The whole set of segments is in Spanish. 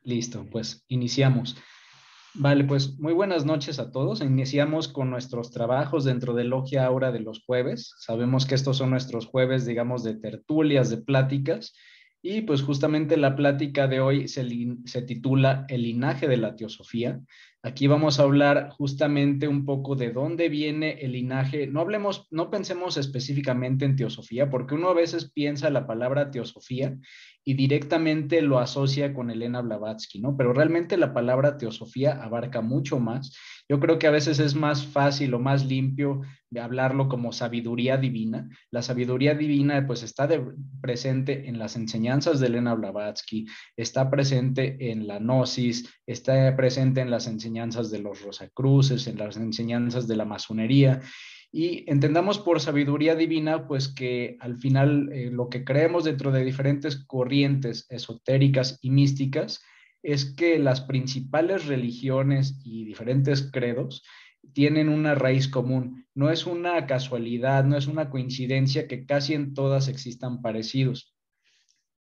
Listo, pues iniciamos. Vale, pues muy buenas noches a todos. Iniciamos con nuestros trabajos dentro de Logia Aura de los jueves. Sabemos que estos son nuestros jueves, digamos, de tertulias, de pláticas. Y pues justamente la plática de hoy se titula El linaje de la teosofía. Aquí vamos a hablar justamente un poco de dónde viene el linaje. No pensemos específicamente en teosofía, porque uno a veces piensa la palabra teosofía y directamente lo asocia con Elena Blavatsky, ¿no? Pero realmente la palabra teosofía abarca mucho más. Yo creo que a veces es más fácil o más limpio de hablarlo como sabiduría divina. La sabiduría divina pues está presente en las enseñanzas de Elena Blavatsky, está presente en la gnosis, está presente en las enseñanzas de los Rosacruces, en las enseñanzas de la masonería. Y entendamos por sabiduría divina, pues que al final lo que creemos dentro de diferentes corrientes esotéricas y místicas es que las principales religiones y diferentes credos tienen una raíz común. No es una casualidad, no es una coincidencia que casi en todas existan parecidos.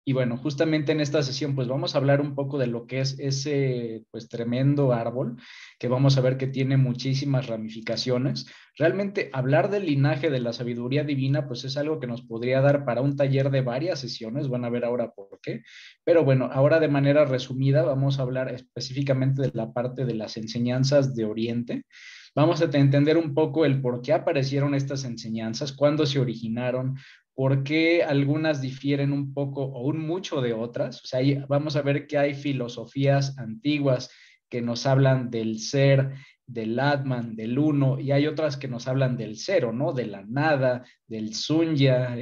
Y bueno, justamente en esta sesión pues vamos a hablar un poco de lo que es ese pues tremendo árbol, que vamos a ver que tiene muchísimas ramificaciones. Realmente hablar del linaje de la sabiduría divina pues es algo que nos podría dar para un taller de varias sesiones, van a ver ahora por qué. Pero bueno, ahora de manera resumida vamos a hablar específicamente de la parte de las enseñanzas de Oriente. Vamos a entender un poco el por qué aparecieron estas enseñanzas, cuándo se originaron, por qué algunas difieren un poco o un mucho de otras. O sea, vamos a ver que hay filosofías antiguas que nos hablan del ser, del Atman, del uno, y hay otras que nos hablan del cero, ¿no? De la nada, del sunya,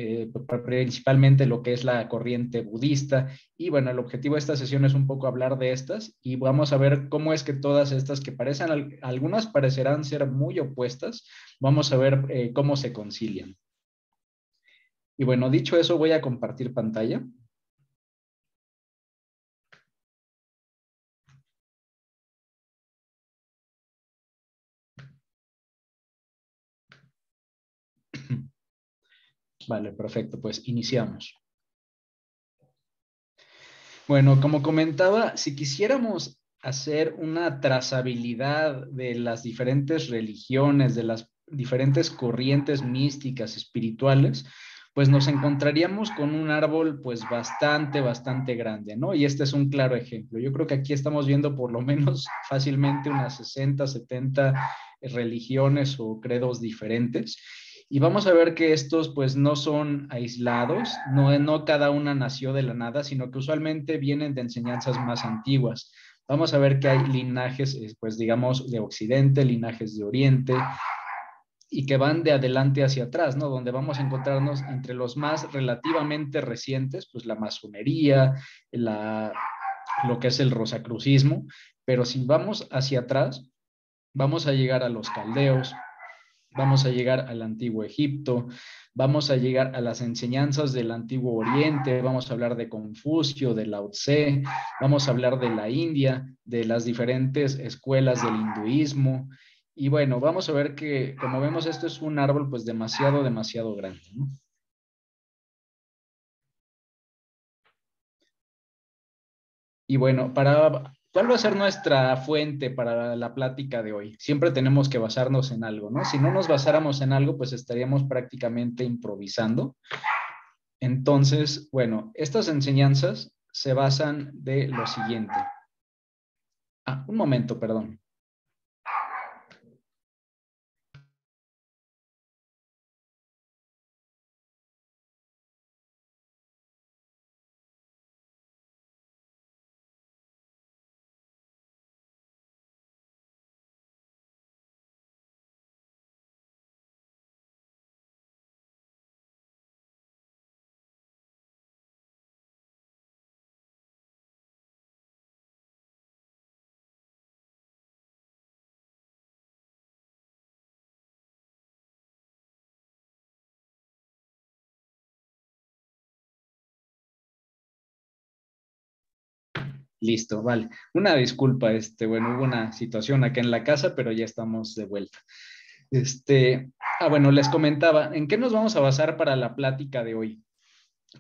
principalmente lo que es la corriente budista. Y bueno, el objetivo de esta sesión es un poco hablar de estas y vamos a ver cómo es que todas estas que parecen, algunas parecerán ser muy opuestas, vamos a ver cómo se concilian. Y bueno, dicho eso, voy a compartir pantalla. Vale, perfecto, pues iniciamos. Bueno, como comentaba, si quisiéramos hacer una trazabilidad de las diferentes religiones, de las diferentes corrientes místicas, espirituales, pues nos encontraríamos con un árbol pues bastante grande, ¿no? Y este es un claro ejemplo. Yo creo que aquí estamos viendo por lo menos fácilmente unas 60, 70 religiones o credos diferentes. Y vamos a ver que estos pues no son aislados, no cada una nació de la nada, sino que usualmente vienen de enseñanzas más antiguas. Vamos a ver que hay linajes, pues digamos, de Occidente, linajes de Oriente, y que van de adelante hacia atrás, ¿no? Donde vamos a encontrarnos entre los más relativamente recientes, pues la masonería, lo que es el rosacrucismo, pero si vamos hacia atrás, vamos a llegar a los caldeos, vamos a llegar al antiguo Egipto, vamos a llegar a las enseñanzas del antiguo Oriente, vamos a hablar de Confucio, de Lao Tse, vamos a hablar de la India, de las diferentes escuelas del hinduismo. Y bueno, vamos a ver que, como vemos, esto es un árbol pues demasiado grande, ¿no? Y bueno, ¿cuál va a ser nuestra fuente para la plática de hoy? Siempre tenemos que basarnos en algo, ¿no? Si no nos basáramos en algo, pues estaríamos prácticamente improvisando. Entonces, bueno, estas enseñanzas se basan de lo siguiente. Un momento, perdón. Listo, vale. Una disculpa, bueno, hubo una situación acá en la casa, pero ya estamos de vuelta. Bueno, les comentaba, ¿en qué nos vamos a basar para la plática de hoy?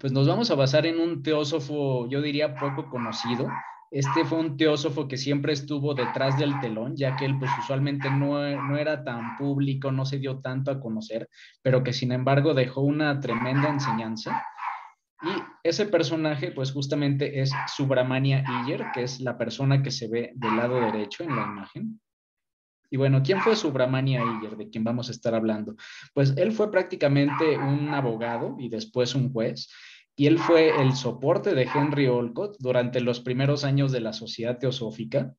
Pues nos vamos a basar en un teósofo, yo diría poco conocido, Este fue un teósofo que siempre estuvo detrás del telón, ya que él pues usualmente no era tan público, no se dio tanto a conocer, pero que sin embargo dejó una tremenda enseñanza. Y ese personaje, pues justamente es Subramania Iyer, que es la persona que se ve del lado derecho en la imagen. Y bueno, ¿quién fue Subramania Iyer, de quien vamos a estar hablando? Pues él fue prácticamente un abogado y después un juez, y él fue el soporte de Henry Olcott durante los primeros años de la Sociedad Teosófica.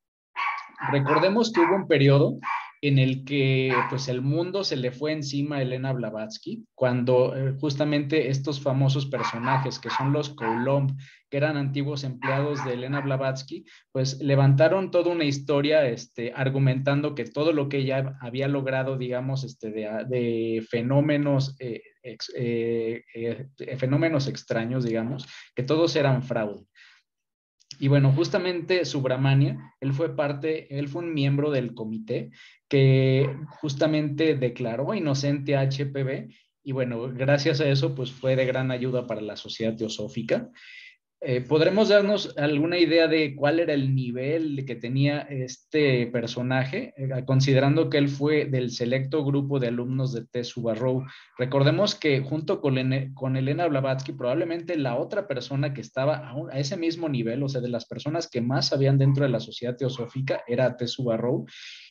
Recordemos que hubo un periodo en el que pues el mundo se le fue encima a Elena Blavatsky, cuando justamente estos famosos personajes que son los Coulomb, que eran antiguos empleados de Elena Blavatsky, pues levantaron toda una historia argumentando que todo lo que ella había logrado, digamos, de fenómenos, fenómenos extraños, digamos, que todos eran fraude. Y bueno, justamente Subramania, él fue un miembro del comité que justamente declaró inocente a HPV y bueno, gracias a eso pues fue de gran ayuda para la sociedad teosófica. ¿Podremos darnos alguna idea de cuál era el nivel que tenía este personaje, considerando que él fue del selecto grupo de alumnos de Tesshu Barrow? Recordemos que junto con Elena Blavatsky, probablemente la otra persona que estaba a ese mismo nivel, o sea, de las personas que más sabían dentro de la sociedad teosófica, era Tesshu Barrow,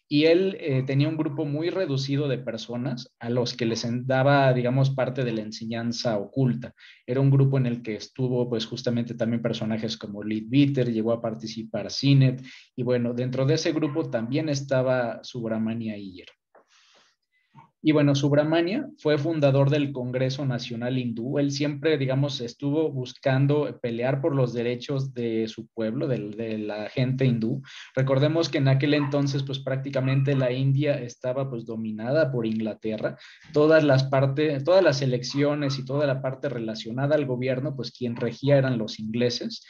y él tenía un grupo muy reducido de personas a los que les daba, digamos, parte de la enseñanza oculta. Era un grupo en el que estuvo, pues, justamente también personajes como Leadbeater, llegó a participar Sinet, y bueno, dentro de ese grupo también estaba Subramania Iyer. Y bueno, Subramania fue fundador del Congreso Nacional Hindú. Él siempre, digamos, estuvo buscando pelear por los derechos de su pueblo, de la gente hindú. Recordemos que en aquel entonces, pues prácticamente la India estaba pues dominada por Inglaterra. Todas las elecciones y toda la parte relacionada al gobierno, pues quien regía eran los ingleses,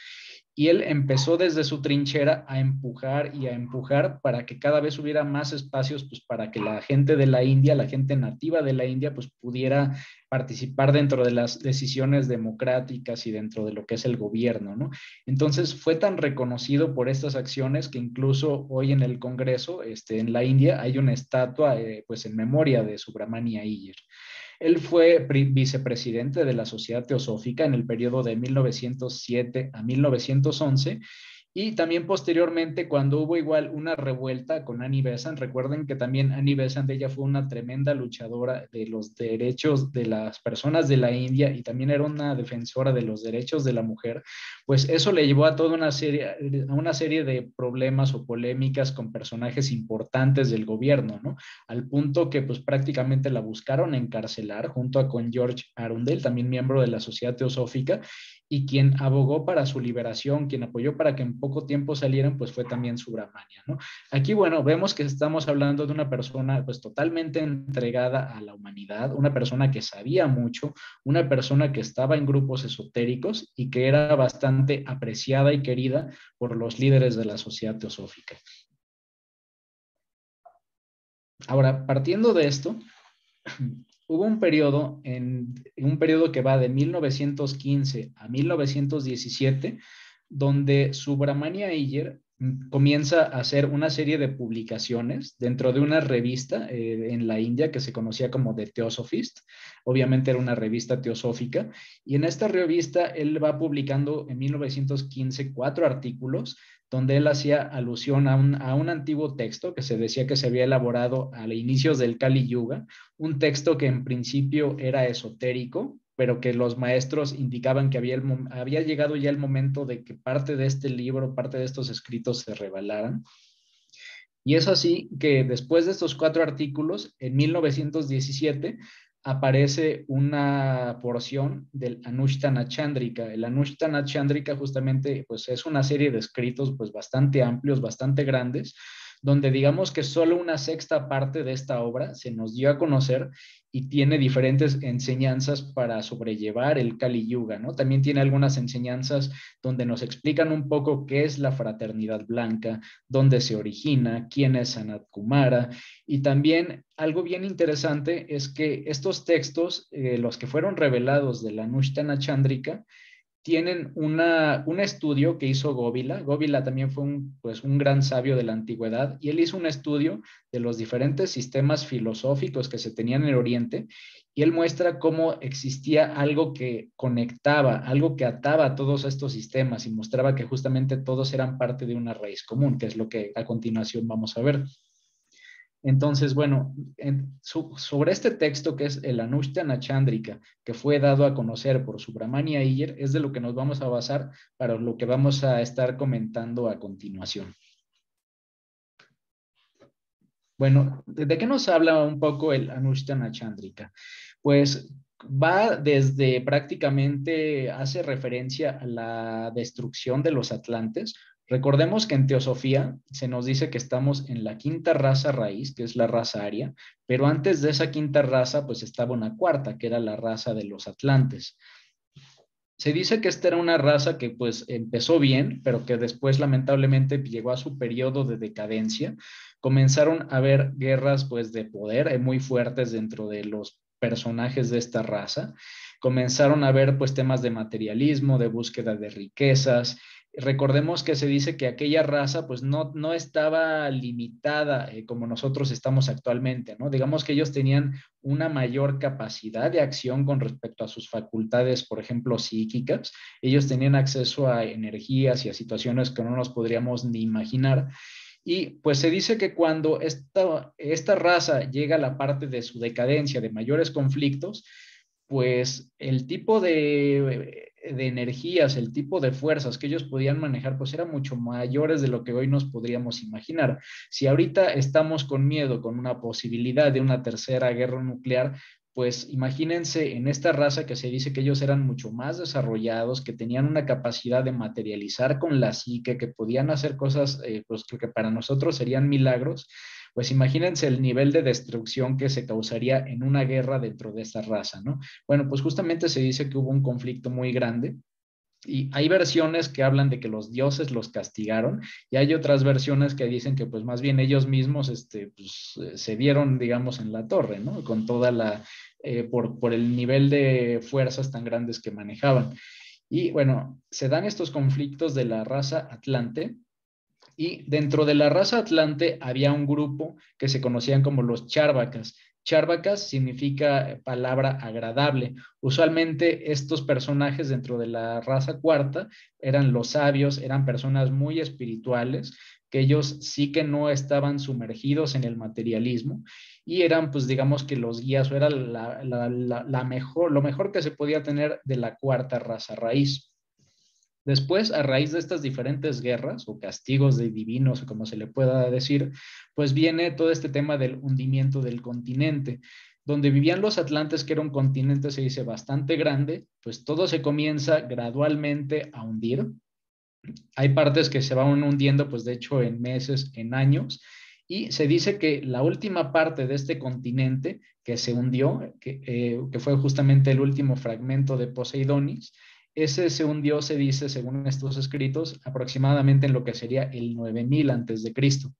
y él empezó desde su trinchera a empujar y a empujar para que cada vez hubiera más espacios, pues para que la gente de la India, la gente nativa de la India, pues pudiera participar dentro de las decisiones democráticas y dentro de lo que es el gobierno, ¿no? Entonces fue tan reconocido por estas acciones que incluso hoy en el Congreso, en la India, hay una estatua, pues en memoria de Subramania Iyer. Él fue vicepresidente de la Sociedad Teosófica en el periodo de 1907 a 1911 y también posteriormente, cuando hubo igual una revuelta con Annie Besant, recuerden que también Annie Besant, ella fue una tremenda luchadora de los derechos de las personas de la India y también era una defensora de los derechos de la mujer, pues eso le llevó a toda una serie de problemas o polémicas con personajes importantes del gobierno, ¿no? Al punto que pues prácticamente la buscaron encarcelar junto a con George Arundel, también miembro de la Sociedad Teosófica, y quien abogó para su liberación, quien apoyó para que en poco tiempo salieran, pues fue también Subramania, ¿no? Aquí, bueno, vemos que estamos hablando de una persona pues totalmente entregada a la humanidad, una persona que sabía mucho, una persona que estaba en grupos esotéricos y que era bastante apreciada y querida por los líderes de la sociedad teosófica. Ahora, partiendo de esto, hubo un periodo que va de 1915 a 1917, donde Subramania Iyer comienza a hacer una serie de publicaciones dentro de una revista en la India que se conocía como The Theosophist. Obviamente era una revista teosófica. Y en esta revista él va publicando en 1915 4 artículos donde él hacía alusión a un antiguo texto que se decía que se había elaborado a inicios del Kali Yuga, un texto que en principio era esotérico, pero que los maestros indicaban que había llegado ya el momento de que parte de este libro, parte de estos escritos se revelaran. Y es así que después de estos 4 artículos, en 1917, aparece una porción del Anushtana Chandrika. El Anushtana Chandrika justamente pues, es una serie de escritos pues, bastante amplios, bastante grandes, donde digamos que solo una sexta parte de esta obra se nos dio a conocer y tiene diferentes enseñanzas para sobrellevar el Kali Yuga, ¿no? También tiene algunas enseñanzas donde nos explican un poco qué es la fraternidad blanca, dónde se origina, quién es Sanat Kumara, y también algo bien interesante es que estos textos, los que fueron revelados de la Anushtana Chandrika, tienen un estudio que hizo Góbila. Góbila también fue un gran sabio de la antigüedad y él hizo un estudio de los diferentes sistemas filosóficos que se tenían en el Oriente y él muestra cómo existía algo que conectaba, algo que ataba a todos estos sistemas y mostraba que justamente todos eran parte de una raíz común, que es lo que a continuación vamos a ver. Entonces, bueno, sobre este texto que es el Anushtana Chandrika, que fue dado a conocer por Subramania Iyer, es de lo que nos vamos a basar para lo que vamos a estar comentando a continuación. Bueno, ¿de qué nos habla un poco el Anushtana Chandrika? Pues va desde prácticamente, hace referencia a la destrucción de los atlantes. Recordemos que en teosofía se nos dice que estamos en la quinta raza raíz, que es la raza aria, pero antes de esa quinta raza, pues estaba una cuarta, que era la raza de los atlantes. Se dice que esta era una raza que pues empezó bien, pero que después lamentablemente llegó a su periodo de decadencia. Comenzaron a haber guerras pues de poder muy fuertes dentro de los personajes de esta raza. Comenzaron a haber pues temas de materialismo, de búsqueda de riquezas. Recordemos que se dice que aquella raza pues no estaba limitada como nosotros estamos actualmente, ¿no? Digamos que ellos tenían una mayor capacidad de acción con respecto a sus facultades, por ejemplo, psíquicas. Ellos tenían acceso a energías y a situaciones que no nos podríamos ni imaginar. Y pues se dice que cuando esta raza llega a la parte de su decadencia, de mayores conflictos, pues el tipo de energías, el tipo de fuerzas que ellos podían manejar, pues eran mucho mayores de lo que hoy nos podríamos imaginar. Si ahorita estamos con miedo, con una posibilidad de una tercera guerra nuclear, pues imagínense en esta raza que se dice que ellos eran mucho más desarrollados, que tenían una capacidad de materializar con la psique, que podían hacer cosas pues, que para nosotros serían milagros, pues imagínense el nivel de destrucción que se causaría en una guerra dentro de esta raza, ¿no? Bueno, pues justamente se dice que hubo un conflicto muy grande y hay versiones que hablan de que los dioses los castigaron y hay otras versiones que dicen que pues más bien ellos mismos pues, se dieron, digamos, en la torre, ¿no? Con toda por el nivel de fuerzas tan grandes que manejaban. Y bueno, se dan estos conflictos de la raza Atlante y dentro de la raza Atlante había un grupo que se conocían como los Charvacas. Charvacas significa palabra agradable. Usualmente estos personajes dentro de la raza cuarta eran los sabios, eran personas muy espirituales, que ellos sí que no estaban sumergidos en el materialismo y eran pues digamos que los guías o era lo mejor que se podía tener de la cuarta raza raíz. Después, a raíz de estas diferentes guerras o castigos de divinos, o como se le pueda decir, pues viene todo este tema del hundimiento del continente. Donde vivían los atlantes, que era un continente, se dice, bastante grande, pues todo se comienza gradualmente a hundir. Hay partes que se van hundiendo, pues de hecho, en meses, en años, y se dice que la última parte de este continente que se hundió, que fue justamente el último fragmento de Poseidonis, ese se hundió, se dice, según estos escritos, aproximadamente en lo que sería el 9000 antes de Cristo.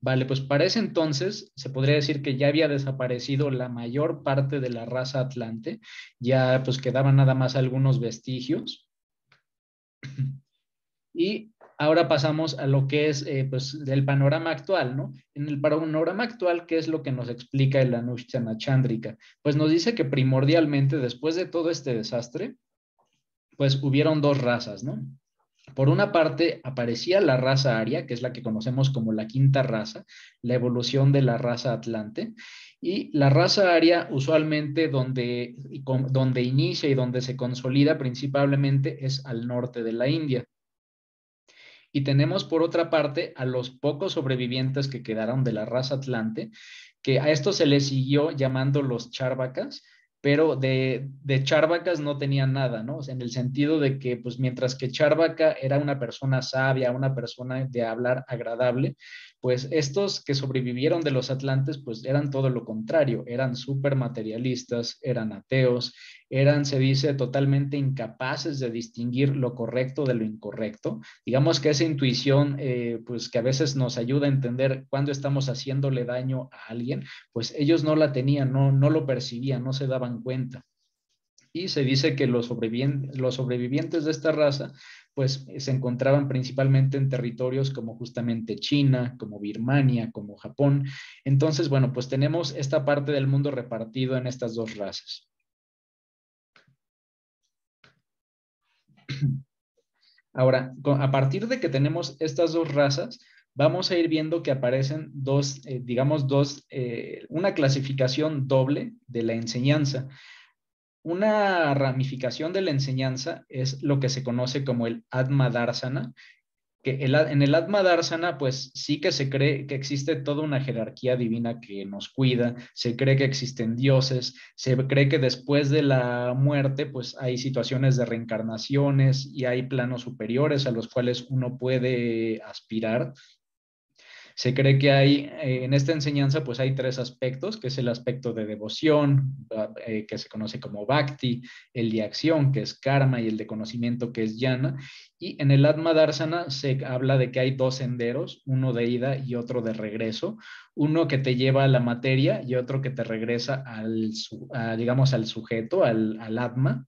Vale, pues para ese entonces se podría decir que ya había desaparecido la mayor parte de la raza atlante, ya pues quedaban nada más algunos vestigios. Y ahora pasamos a lo que es pues, del panorama actual, ¿no? En el panorama actual, ¿qué es lo que nos explica el Anushtana Chandrika? Pues nos dice que primordialmente, después de todo este desastre, pues hubieron dos razas, ¿no? Por una parte, aparecía la raza aria, que es la que conocemos como la quinta raza, la evolución de la raza atlante. Y la raza aria, usualmente donde inicia y donde se consolida principalmente es al norte de la India. Y tenemos por otra parte a los pocos sobrevivientes que quedaron de la raza atlante, que a esto se les siguió llamando los charvacas, pero de charvacas no tenían nada, ¿no? O sea, en el sentido de que, pues mientras que charvaca era una persona sabia, una persona de hablar agradable, pues estos que sobrevivieron de los atlantes, pues eran todo lo contrario, eran súper materialistas, eran ateos, eran, se dice, totalmente incapaces de distinguir lo correcto de lo incorrecto. Digamos que esa intuición, pues que a veces nos ayuda a entender cuándo estamos haciéndole daño a alguien, pues ellos no la tenían, no lo percibían, no se daban cuenta. y se dice que los sobrevivientes de esta raza pues se encontraban principalmente en territorios como justamente China, como Birmania, como Japón. Entonces, bueno, pues tenemos esta parte del mundo repartido en estas dos razas. Ahora, a partir de que tenemos estas dos razas, vamos a ir viendo que aparecen dos, digamos, una clasificación doble de la enseñanza. Una ramificación de la enseñanza es lo que se conoce como el Atma Darsana, que en el Atma Darsana, pues sí que se cree que existe toda una jerarquía divina que nos cuida, se cree que existen dioses, se cree que después de la muerte, pues hay situaciones de reencarnaciones y hay planos superiores a los cuales uno puede aspirar. Se cree que hay, en esta enseñanza, pues hay tres aspectos, que es el aspecto de devoción, que se conoce como bhakti, el de acción, que es karma, y el de conocimiento, que es jnana. Y en el Atma Darsana se habla de que hay dos senderos, uno de ida y otro de regreso, uno que te lleva a la materia y otro que te regresa digamos, al sujeto, al Atma.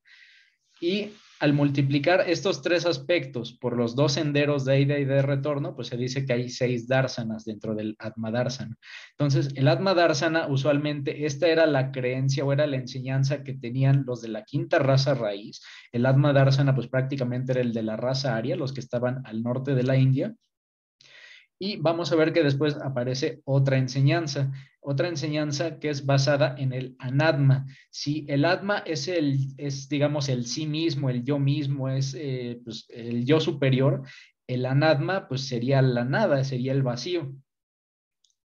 Y al multiplicar estos tres aspectos por los dos senderos de ida y de retorno, pues se dice que hay 6 dársanas dentro del Atma Darsana. Entonces, el Atma Darsana, usualmente, esta era la creencia o era la enseñanza que tenían los de la quinta raza raíz. El Atma Darsana, pues prácticamente era el de la raza aria, los que estaban al norte de la India. Y vamos a ver que después aparece otra enseñanza que es basada en el anatma. Si el atma es digamos, el sí mismo, el yo mismo, es pues, el yo superior, el anatma pues sería la nada, sería el vacío.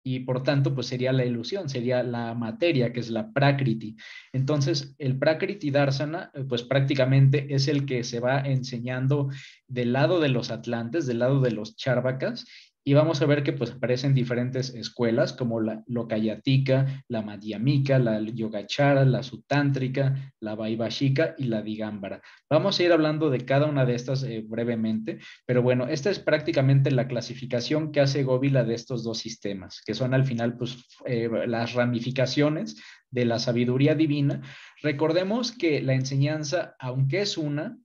Y por tanto, pues sería la ilusión, sería la materia, que es la prakriti. Entonces, el prakriti darsana, pues prácticamente es el que se va enseñando del lado de los atlantes, del lado de los charvakas, y vamos a ver que pues aparecen diferentes escuelas como la Lokayatika, la Madhyamika, la Yogachara, la Sutántrica, la Vaibhashika y la Digambara. Vamos a ir hablando de cada una de estas brevemente, pero bueno, esta es prácticamente la clasificación que hace Govila de estos dos sistemas, que son al final pues, las ramificaciones de la sabiduría divina. Recordemos que la enseñanza, aunque es una,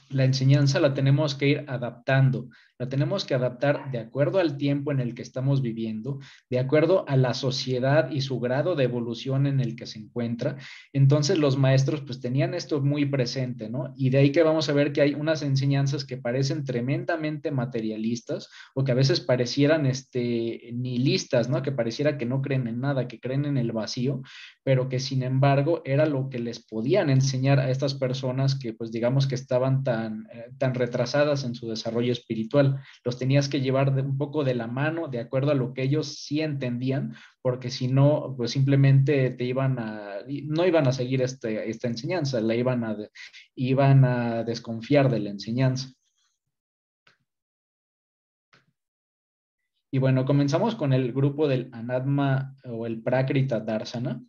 la enseñanza la tenemos que ir adaptando, la tenemos que adaptar de acuerdo al tiempo en el que estamos viviendo, de acuerdo a la sociedad y su grado de evolución en el que se encuentra. Entonces los maestros pues tenían esto muy presente, ¿no? Y de ahí que vamos a ver que hay unas enseñanzas que parecen tremendamente materialistas o que a veces parecieran nihilistas, ¿no? Que pareciera que no creen en nada, que creen en el vacío, pero que sin embargo era lo que les podían enseñar a estas personas que pues digamos que estaban tan retrasadas en su desarrollo espiritual. Los tenías que llevar un poco de la mano de acuerdo a lo que ellos sí entendían, porque si no, pues simplemente no iban a seguir esta enseñanza, iban a desconfiar de la enseñanza. Y bueno, comenzamos con el grupo del Anatma o el Prakrita Darsana.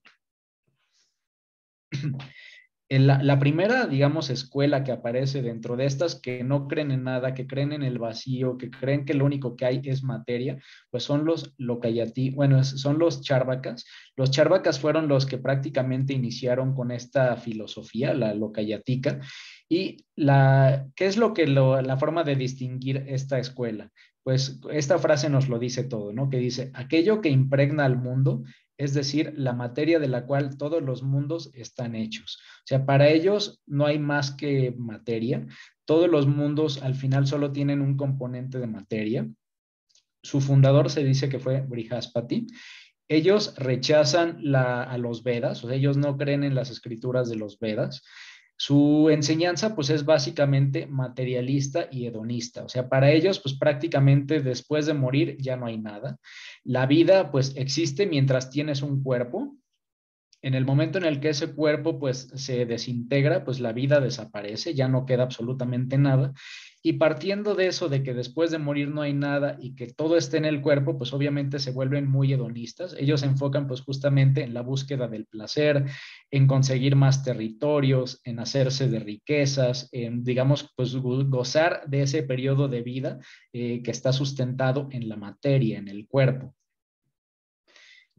La primera, digamos, escuela que aparece dentro de estas que no creen en nada, que creen en el vacío, que creen que lo único que hay es materia, pues son los Lokayati, bueno, son los Charvakas. Los Charvakas fueron los que prácticamente iniciaron con esta filosofía, la Lokayatika. Y ¿qué es la forma de distinguir esta escuela? Pues esta frase nos lo dice todo, ¿no? Que dice, aquello que impregna al mundo, es decir, la materia de la cual todos los mundos están hechos. O sea, para ellos no hay más que materia. Todos los mundos al final solo tienen un componente de materia. Su fundador se dice que fue Brihaspati. Ellos rechazan a los Vedas, o sea, ellos no creen en las escrituras de los Vedas. Su enseñanza pues es básicamente materialista y hedonista, o sea, para ellos pues prácticamente después de morir ya no hay nada. La vida pues existe mientras tienes un cuerpo. En el momento en el que ese cuerpo pues se desintegra, pues la vida desaparece, ya no queda absolutamente nada. Y partiendo de eso, de que después de morir no hay nada y que todo esté en el cuerpo, pues obviamente se vuelven muy hedonistas. Ellos se enfocan pues justamente en la búsqueda del placer, en conseguir más territorios, en hacerse de riquezas, en, digamos, pues gozar de ese periodo de vida que está sustentado en la materia, en el cuerpo.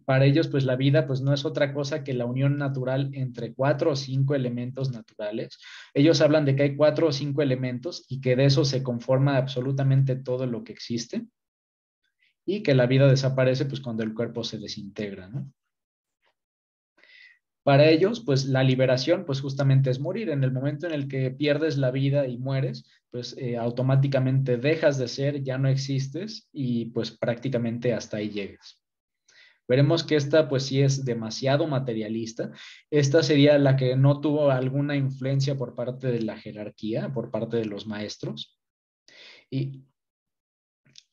Para ellos, pues la vida pues no es otra cosa que la unión natural entre 4 o 5 elementos naturales. Ellos hablan de que hay 4 o 5 elementos y que de eso se conforma absolutamente todo lo que existe y que la vida desaparece pues cuando el cuerpo se desintegra, ¿no? Para ellos, pues la liberación, pues justamente es morir. En el momento en el que pierdes la vida y mueres, pues automáticamente dejas de ser, ya no existes y pues prácticamente hasta ahí llegas. Veremos que esta pues sí es demasiado materialista. Esta sería la que no tuvo alguna influencia por parte de la jerarquía, por parte de los maestros. Y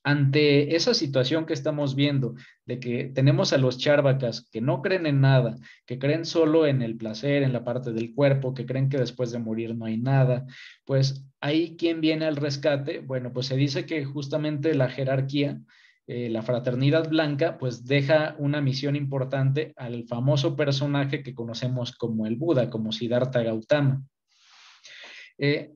ante esa situación que estamos viendo, de que tenemos a los charvacas que no creen en nada, que creen solo en el placer, en la parte del cuerpo, que creen que después de morir no hay nada, pues ahí ¿quién viene al rescate? Bueno, pues se dice que justamente la jerarquía, la fraternidad blanca, pues deja una misión importante al famoso personaje que conocemos como el Buda, como Siddhartha Gautama. Eh,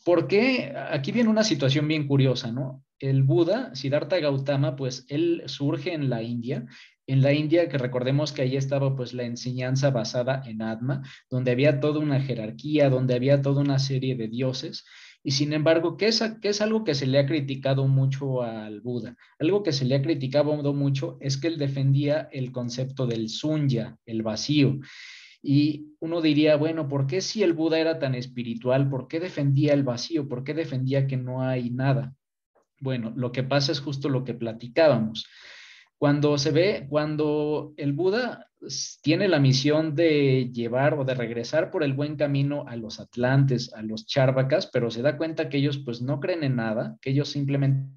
¿Por qué? Aquí viene una situación bien curiosa, ¿no? El Buda, Siddhartha Gautama, pues él surge en la India que recordemos que ahí estaba pues la enseñanza basada en Atma, donde había toda una jerarquía, donde había toda una serie de dioses, y sin embargo, qué es algo que se le ha criticado mucho al Buda? Algo que se le ha criticado mucho es que él defendía el concepto del sunya, el vacío. Y uno diría, bueno, ¿por qué si el Buda era tan espiritual? ¿Por qué defendía el vacío? ¿Por qué defendía que no hay nada? Bueno, lo que pasa es justo lo que platicábamos. Cuando el Buda tiene la misión de llevar o de regresar por el buen camino a los atlantes, a los charvacas, pero se da cuenta que ellos pues no creen en nada, que ellos simplemente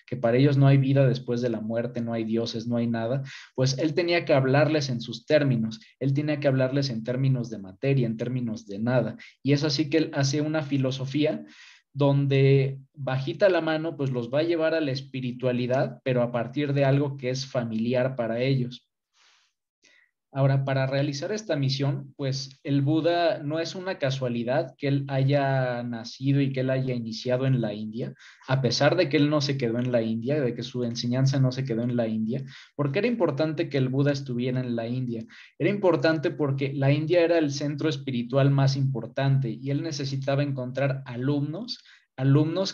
que para ellos no hay vida después de la muerte, no hay dioses, no hay nada, pues él tenía que hablarles en sus términos, él tenía que hablarles en términos de materia, en términos de nada. Y es así que él hace una filosofía donde bajita la mano, pues los va a llevar a la espiritualidad, pero a partir de algo que es familiar para ellos. Ahora, para realizar esta misión, pues el Buda no es una casualidad que él haya nacido y que él haya iniciado en la India, a pesar de que él no se quedó en la India, de que su enseñanza no se quedó en la India, porque era importante que el Buda estuviera en la India. Era importante porque la India era el centro espiritual más importante y él necesitaba encontrar alumnos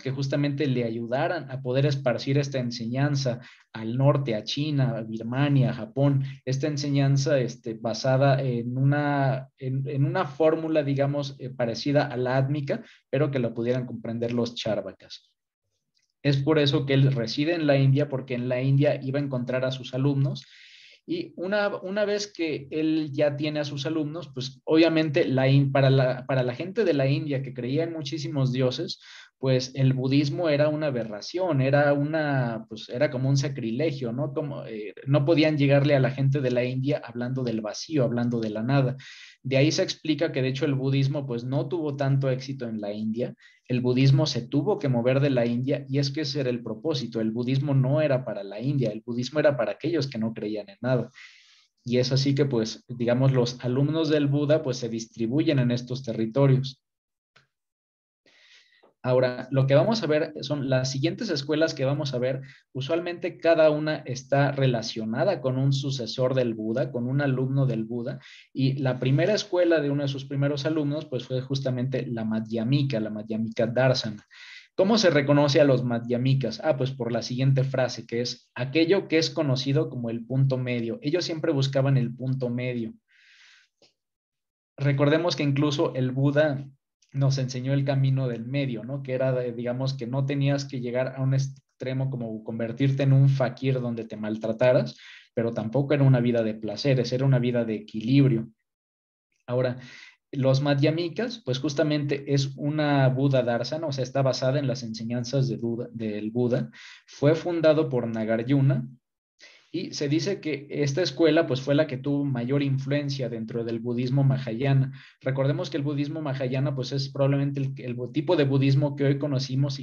que justamente le ayudaran a poder esparcir esta enseñanza al norte, a China, a Birmania, a Japón, esta enseñanza basada en una fórmula, digamos, parecida a la átmica, pero que la pudieran comprender los charvakas. Es por eso que él reside en la India, porque en la India iba a encontrar a sus alumnos y una vez que él ya tiene a sus alumnos, pues obviamente para la gente de la India que creía en muchísimos dioses, pues el budismo era una aberración, pues era como un sacrilegio, ¿no? Como, no podían llegarle a la gente de la India hablando del vacío, hablando de la nada. De ahí se explica que de hecho el budismo pues no tuvo tanto éxito en la India, el budismo se tuvo que mover de la India y es que ese era el propósito. El budismo no era para la India, el budismo era para aquellos que no creían en nada. Y es así que, pues, digamos, los alumnos del Buda, pues, se distribuyen en estos territorios. Ahora, lo que vamos a ver son las siguientes escuelas que vamos a ver. Usualmente cada una está relacionada con un sucesor del Buda, con un alumno del Buda. Y la primera escuela de uno de sus primeros alumnos, pues fue justamente la Madhyamika Darsana. ¿Cómo se reconoce a los Madhyamikas? Ah, pues por la siguiente frase, que es aquello que es conocido como el punto medio. Ellos siempre buscaban el punto medio. Recordemos que incluso el Buda nos enseñó el camino del medio, ¿no? Que era, digamos, que no tenías que llegar a un extremo como convertirte en un fakir donde te maltrataras, pero tampoco era una vida de placeres, era una vida de equilibrio. Ahora, los Madhyamikas, pues justamente es una Buda Darsana, o sea, está basada en las enseñanzas del Buda. Fue fundado por Nagarjuna, y se dice que esta escuela pues fue la que tuvo mayor influencia dentro del budismo mahayana. Recordemos que el budismo mahayana pues es probablemente el tipo de budismo que hoy conocimos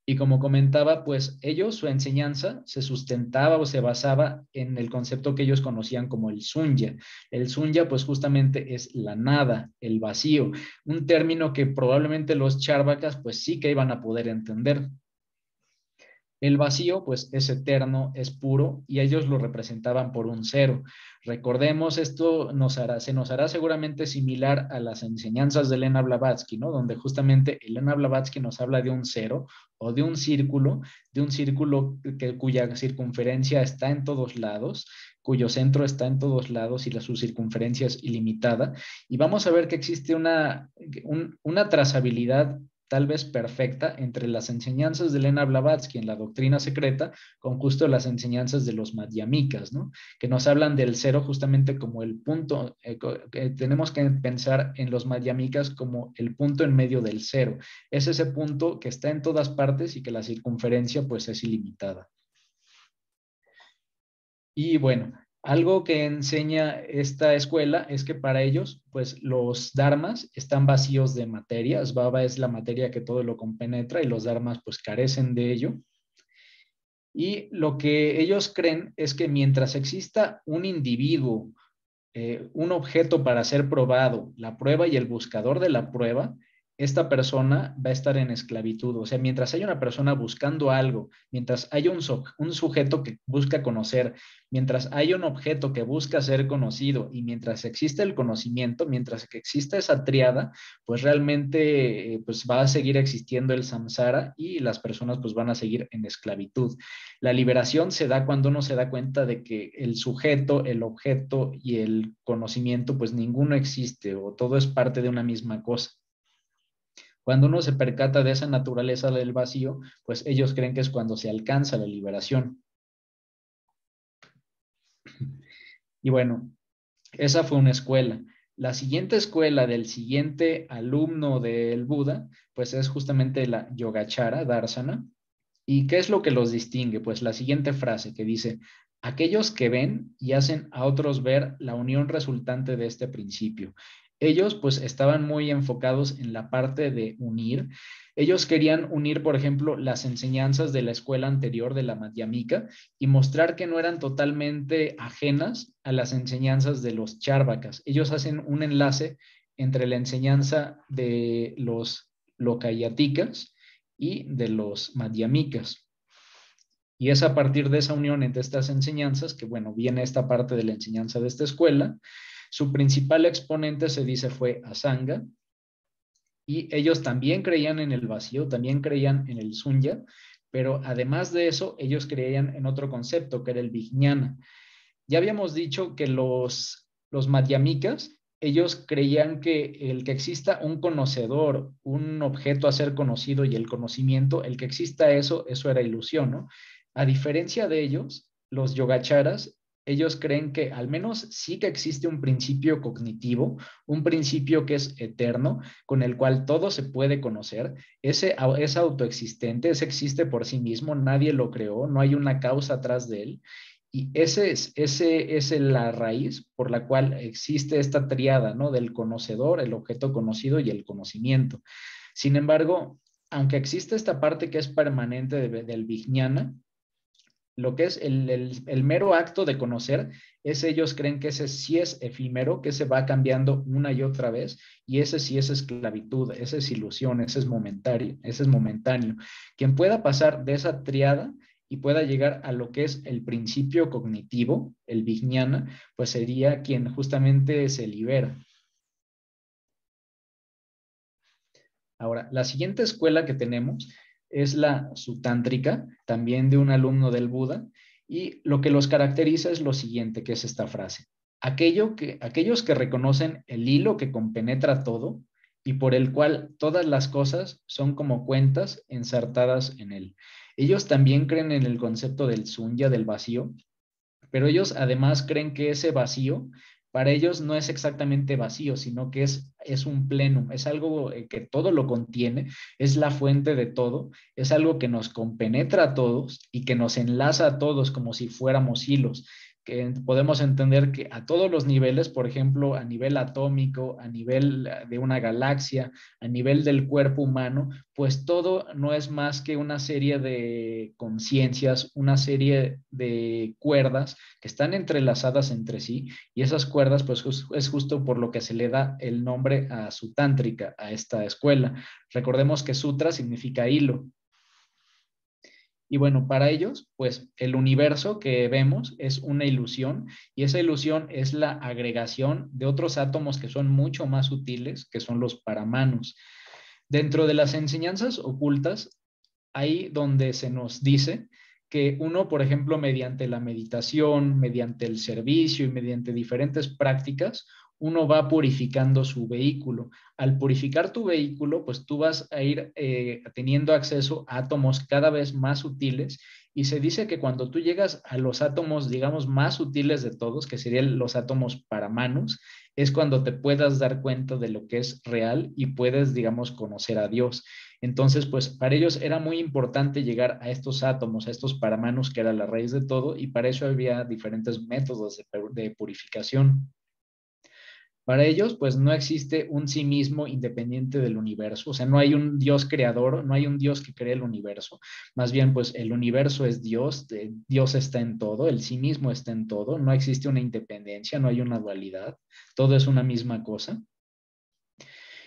y como comentaba, pues ellos, su enseñanza se sustentaba o se basaba en el concepto que ellos conocían como el sunya. El sunya, pues justamente es la nada, el vacío, un término que probablemente los charvakas, pues sí que iban a poder entender. El vacío, pues, es eterno, es puro, y ellos lo representaban por un cero. Recordemos, esto se nos hará seguramente similar a las enseñanzas de Elena Blavatsky, ¿no? Donde justamente Elena Blavatsky nos habla de un cero o de un círculo cuya circunferencia está en todos lados, cuyo centro está en todos lados y su circunferencia es ilimitada. Y vamos a ver que existe una trazabilidad tal vez perfecta entre las enseñanzas de Elena Blavatsky en la doctrina secreta con justo las enseñanzas de los madhyamikas, ¿no? Que nos hablan del cero justamente como el punto, tenemos que pensar en los madhyamikas como el punto en medio del cero. Es ese punto que está en todas partes y que la circunferencia pues es ilimitada. Y bueno, algo que enseña esta escuela es que para ellos, pues los dharmas están vacíos de materia. Svabha es la materia que todo lo compenetra y los dharmas pues carecen de ello. Y lo que ellos creen es que mientras exista un individuo, un objeto para ser probado, la prueba y el buscador de la prueba, esta persona va a estar en esclavitud. O sea, mientras hay una persona buscando algo, mientras hay un sujeto que busca conocer, mientras hay un objeto que busca ser conocido y mientras existe el conocimiento, mientras que exista esa triada, pues realmente pues va a seguir existiendo el samsara y las personas pues van a seguir en esclavitud. La liberación se da cuando uno se da cuenta de que el sujeto, el objeto y el conocimiento, pues ninguno existe o todo es parte de una misma cosa. Cuando uno se percata de esa naturaleza del vacío, pues ellos creen que es cuando se alcanza la liberación. Y bueno, esa fue una escuela. La siguiente escuela del siguiente alumno del Buda, pues es justamente la Yogacara, Darsana. ¿Y qué es lo que los distingue? Pues la siguiente frase que dice, aquellos que ven y hacen a otros ver la unión resultante de este principio. Ellos pues estaban muy enfocados en la parte de unir. Ellos querían unir, por ejemplo, las enseñanzas de la escuela anterior de la Madhyamika y mostrar que no eran totalmente ajenas a las enseñanzas de los Charvakas. Ellos hacen un enlace entre la enseñanza de los Lokayatikas y de los madhyamikas. Y es a partir de esa unión entre estas enseñanzas que, bueno, viene esta parte de la enseñanza de esta escuela. Su principal exponente se dice fue Asanga, y ellos también creían en el vacío, también creían en el sunya, pero además de eso, ellos creían en otro concepto, que era el vijnana. Ya habíamos dicho que los madhyamikas, ellos creían que el que exista un conocedor, un objeto a ser conocido y el conocimiento, el que exista eso, eso era ilusión, ¿no? A diferencia de ellos, los yogacharas, ellos creen que al menos sí que existe un principio cognitivo, un principio que es eterno, con el cual todo se puede conocer. Ese es autoexistente, ese existe por sí mismo, nadie lo creó, no hay una causa atrás de él. Y ese es la raíz por la cual existe esta triada, ¿no? Del conocedor, el objeto conocido y el conocimiento. Sin embargo, aunque existe esta parte que es permanente del Vijnana, lo que es el mero acto de conocer, ellos creen que ese sí es efímero, que se va cambiando una y otra vez, y ese sí es esclavitud, esa es ilusión, ese es momentario, ese es momentáneo. Quien pueda pasar de esa triada y pueda llegar a lo que es el principio cognitivo, el vijnana, pues sería quien justamente se libera. Ahora, la siguiente escuela que tenemos es la sutántrica, también de un alumno del Buda, y lo que los caracteriza es lo siguiente, que es esta frase. Aquellos que reconocen el hilo que compenetra todo y por el cual todas las cosas son como cuentas ensartadas en él. Ellos también creen en el concepto del sunya, del vacío, pero ellos además creen que ese vacío, para ellos no es exactamente vacío, sino que es un plenum, es algo que todo lo contiene, es la fuente de todo, es algo que nos compenetra a todos y que nos enlaza a todos como si fuéramos hilos, que podemos entender que a todos los niveles, por ejemplo, a nivel atómico, a nivel de una galaxia, a nivel del cuerpo humano, pues todo no es más que una serie de conciencias, una serie de cuerdas que están entrelazadas entre sí, y esas cuerdas pues es justo por lo que se le da el nombre a Sutántrica, a esta escuela. Recordemos que sutra significa hilo. Y bueno, para ellos, pues el universo que vemos es una ilusión y esa ilusión es la agregación de otros átomos que son mucho más sutiles, que son los paramanos. Dentro de las enseñanzas ocultas, ahí donde se nos dice que uno, por ejemplo, mediante la meditación, mediante el servicio y mediante diferentes prácticas, uno va purificando su vehículo. Al purificar tu vehículo, pues tú vas a ir teniendo acceso a átomos cada vez más sutiles y se dice que cuando tú llegas a los átomos, digamos, más sutiles de todos, que serían los átomos paramanos, es cuando te puedas dar cuenta de lo que es real y puedes, digamos, conocer a Dios. Entonces, pues para ellos era muy importante llegar a estos átomos, a estos paramanos, que era la raíz de todo, y para eso había diferentes métodos de purificación. Para ellos, pues no existe un sí mismo independiente del universo, o sea, no hay un Dios creador, no hay un Dios que cree el universo, más bien, pues el universo es Dios, Dios está en todo, el sí mismo está en todo, no existe una independencia, no hay una dualidad, todo es una misma cosa.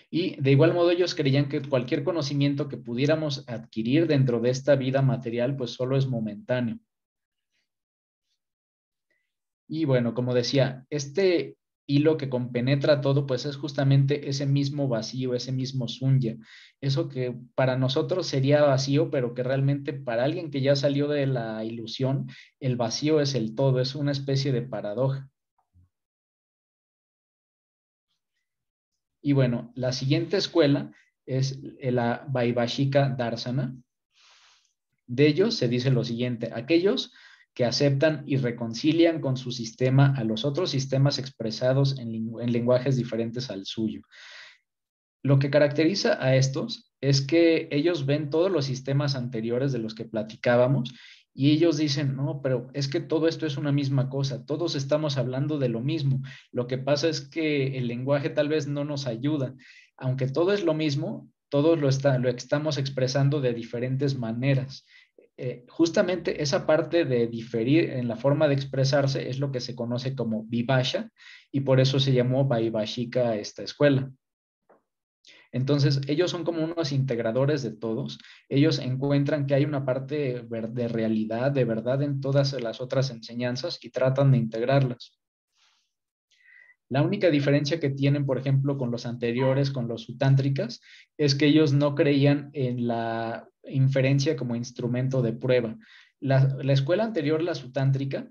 Y de igual modo ellos creían que cualquier conocimiento que pudiéramos adquirir dentro de esta vida material, pues solo es momentáneo. Y bueno, como decía, este hilo que compenetra todo, pues es justamente ese mismo vacío, ese mismo sunya. Eso que para nosotros sería vacío, pero que realmente para alguien que ya salió de la ilusión, el vacío es el todo, es una especie de paradoja. Y bueno, la siguiente escuela es la Vaibhashika Darsana. De ellos se dice lo siguiente: aquellos que aceptan y reconcilian con su sistema a los otros sistemas expresados en lenguajes diferentes al suyo. Lo que caracteriza a estos es que ellos ven todos los sistemas anteriores de los que platicábamos y ellos dicen, no, pero es que todo esto es una misma cosa, todos estamos hablando de lo mismo. Lo que pasa es que el lenguaje tal vez no nos ayuda. Aunque todo es lo mismo, todos lo estamos expresando de diferentes maneras. Justamente esa parte de diferir en la forma de expresarse es lo que se conoce como vivasha y por eso se llamó Vaibhashika esta escuela. Entonces, ellos son como unos integradores de todos. Ellos encuentran que hay una parte de realidad, de verdad en todas las otras enseñanzas y tratan de integrarlas. La única diferencia que tienen, por ejemplo, con los anteriores, con los sutántricas, es que ellos no creían en la inferencia como instrumento de prueba. La escuela anterior, la sutántrica,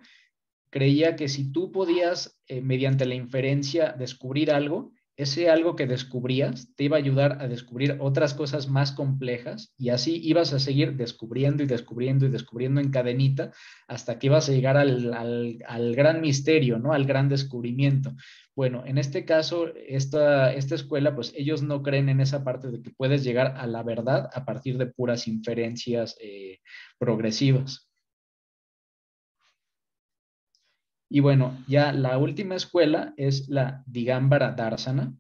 creía que si tú podías, mediante la inferencia, descubrir algo, ese algo que descubrías te iba a ayudar a descubrir otras cosas más complejas y así ibas a seguir descubriendo y descubriendo y descubriendo en cadenita hasta que ibas a llegar al gran misterio, ¿no? Al gran descubrimiento. Bueno, en este caso, esta escuela, pues ellos no creen en esa parte de que puedes llegar a la verdad a partir de puras inferencias progresivas. Y bueno, ya la última escuela es la Digambara Darsana.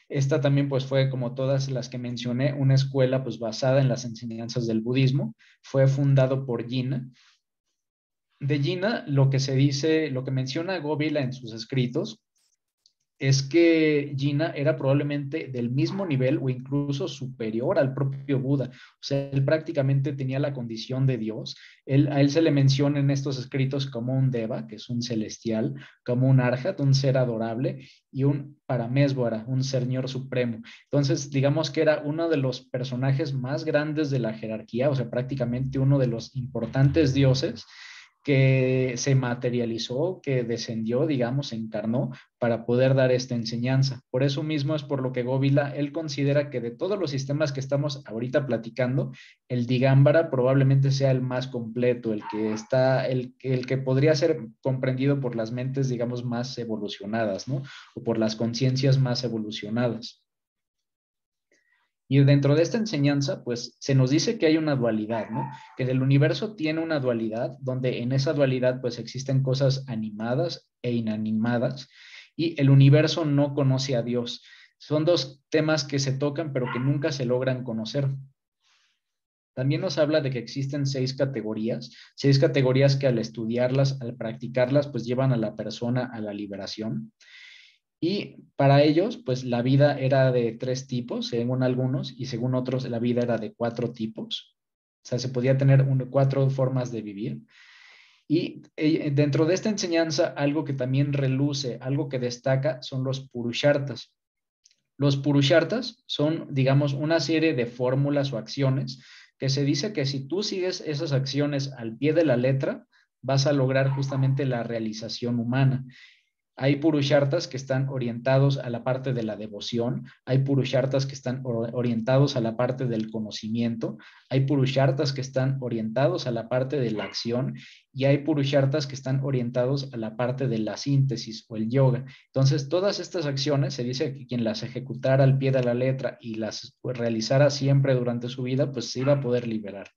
Esta también pues fue como todas las que mencioné, una escuela pues basada en las enseñanzas del budismo. Fue fundado por Jina. De Jina lo que se dice, lo que menciona Govila en sus escritos es que Gina era probablemente del mismo nivel o incluso superior al propio Buda. O sea, él prácticamente tenía la condición de Dios. A él se le menciona en estos escritos como un Deva, que es un celestial, como un Arhat, un ser adorable, y un Parameswara, un señor supremo. Entonces, digamos que era uno de los personajes más grandes de la jerarquía, o sea, prácticamente uno de los importantes dioses que se materializó, que descendió, digamos, se encarnó para poder dar esta enseñanza. Por eso mismo es por lo que Govila, él considera que de todos los sistemas que estamos ahorita platicando, el Digámbara probablemente sea el más completo, el que podría ser comprendido por las mentes, digamos, más evolucionadas, ¿no? O por las conciencias más evolucionadas. Y dentro de esta enseñanza, pues se nos dice que hay una dualidad, ¿no? Que el universo tiene una dualidad, donde en esa dualidad pues existen cosas animadas e inanimadas, y el universo no conoce a Dios. Son dos temas que se tocan, pero que nunca se logran conocer. También nos habla de que existen seis categorías que al estudiarlas, al practicarlas, pues llevan a la persona a la liberación. Y para ellos, pues la vida era de tres tipos, según algunos, y según otros, la vida era de cuatro tipos. O sea, se podía tener cuatro formas de vivir. Y dentro de esta enseñanza, algo que también reluce, algo que destaca, son los purushartas. Los purushartas son, digamos, una serie de fórmulas o acciones que se dice que si tú sigues esas acciones al pie de la letra, vas a lograr justamente la realización humana. Hay purushartas que están orientados a la parte de la devoción, hay purushartas que están orientados a la parte del conocimiento, hay purushartas que están orientados a la parte de la acción y hay purushartas que están orientados a la parte de la síntesis o el yoga. Entonces, todas estas acciones se dice que quien las ejecutara al pie de la letra y las realizara siempre durante su vida, pues se iba a poder liberar.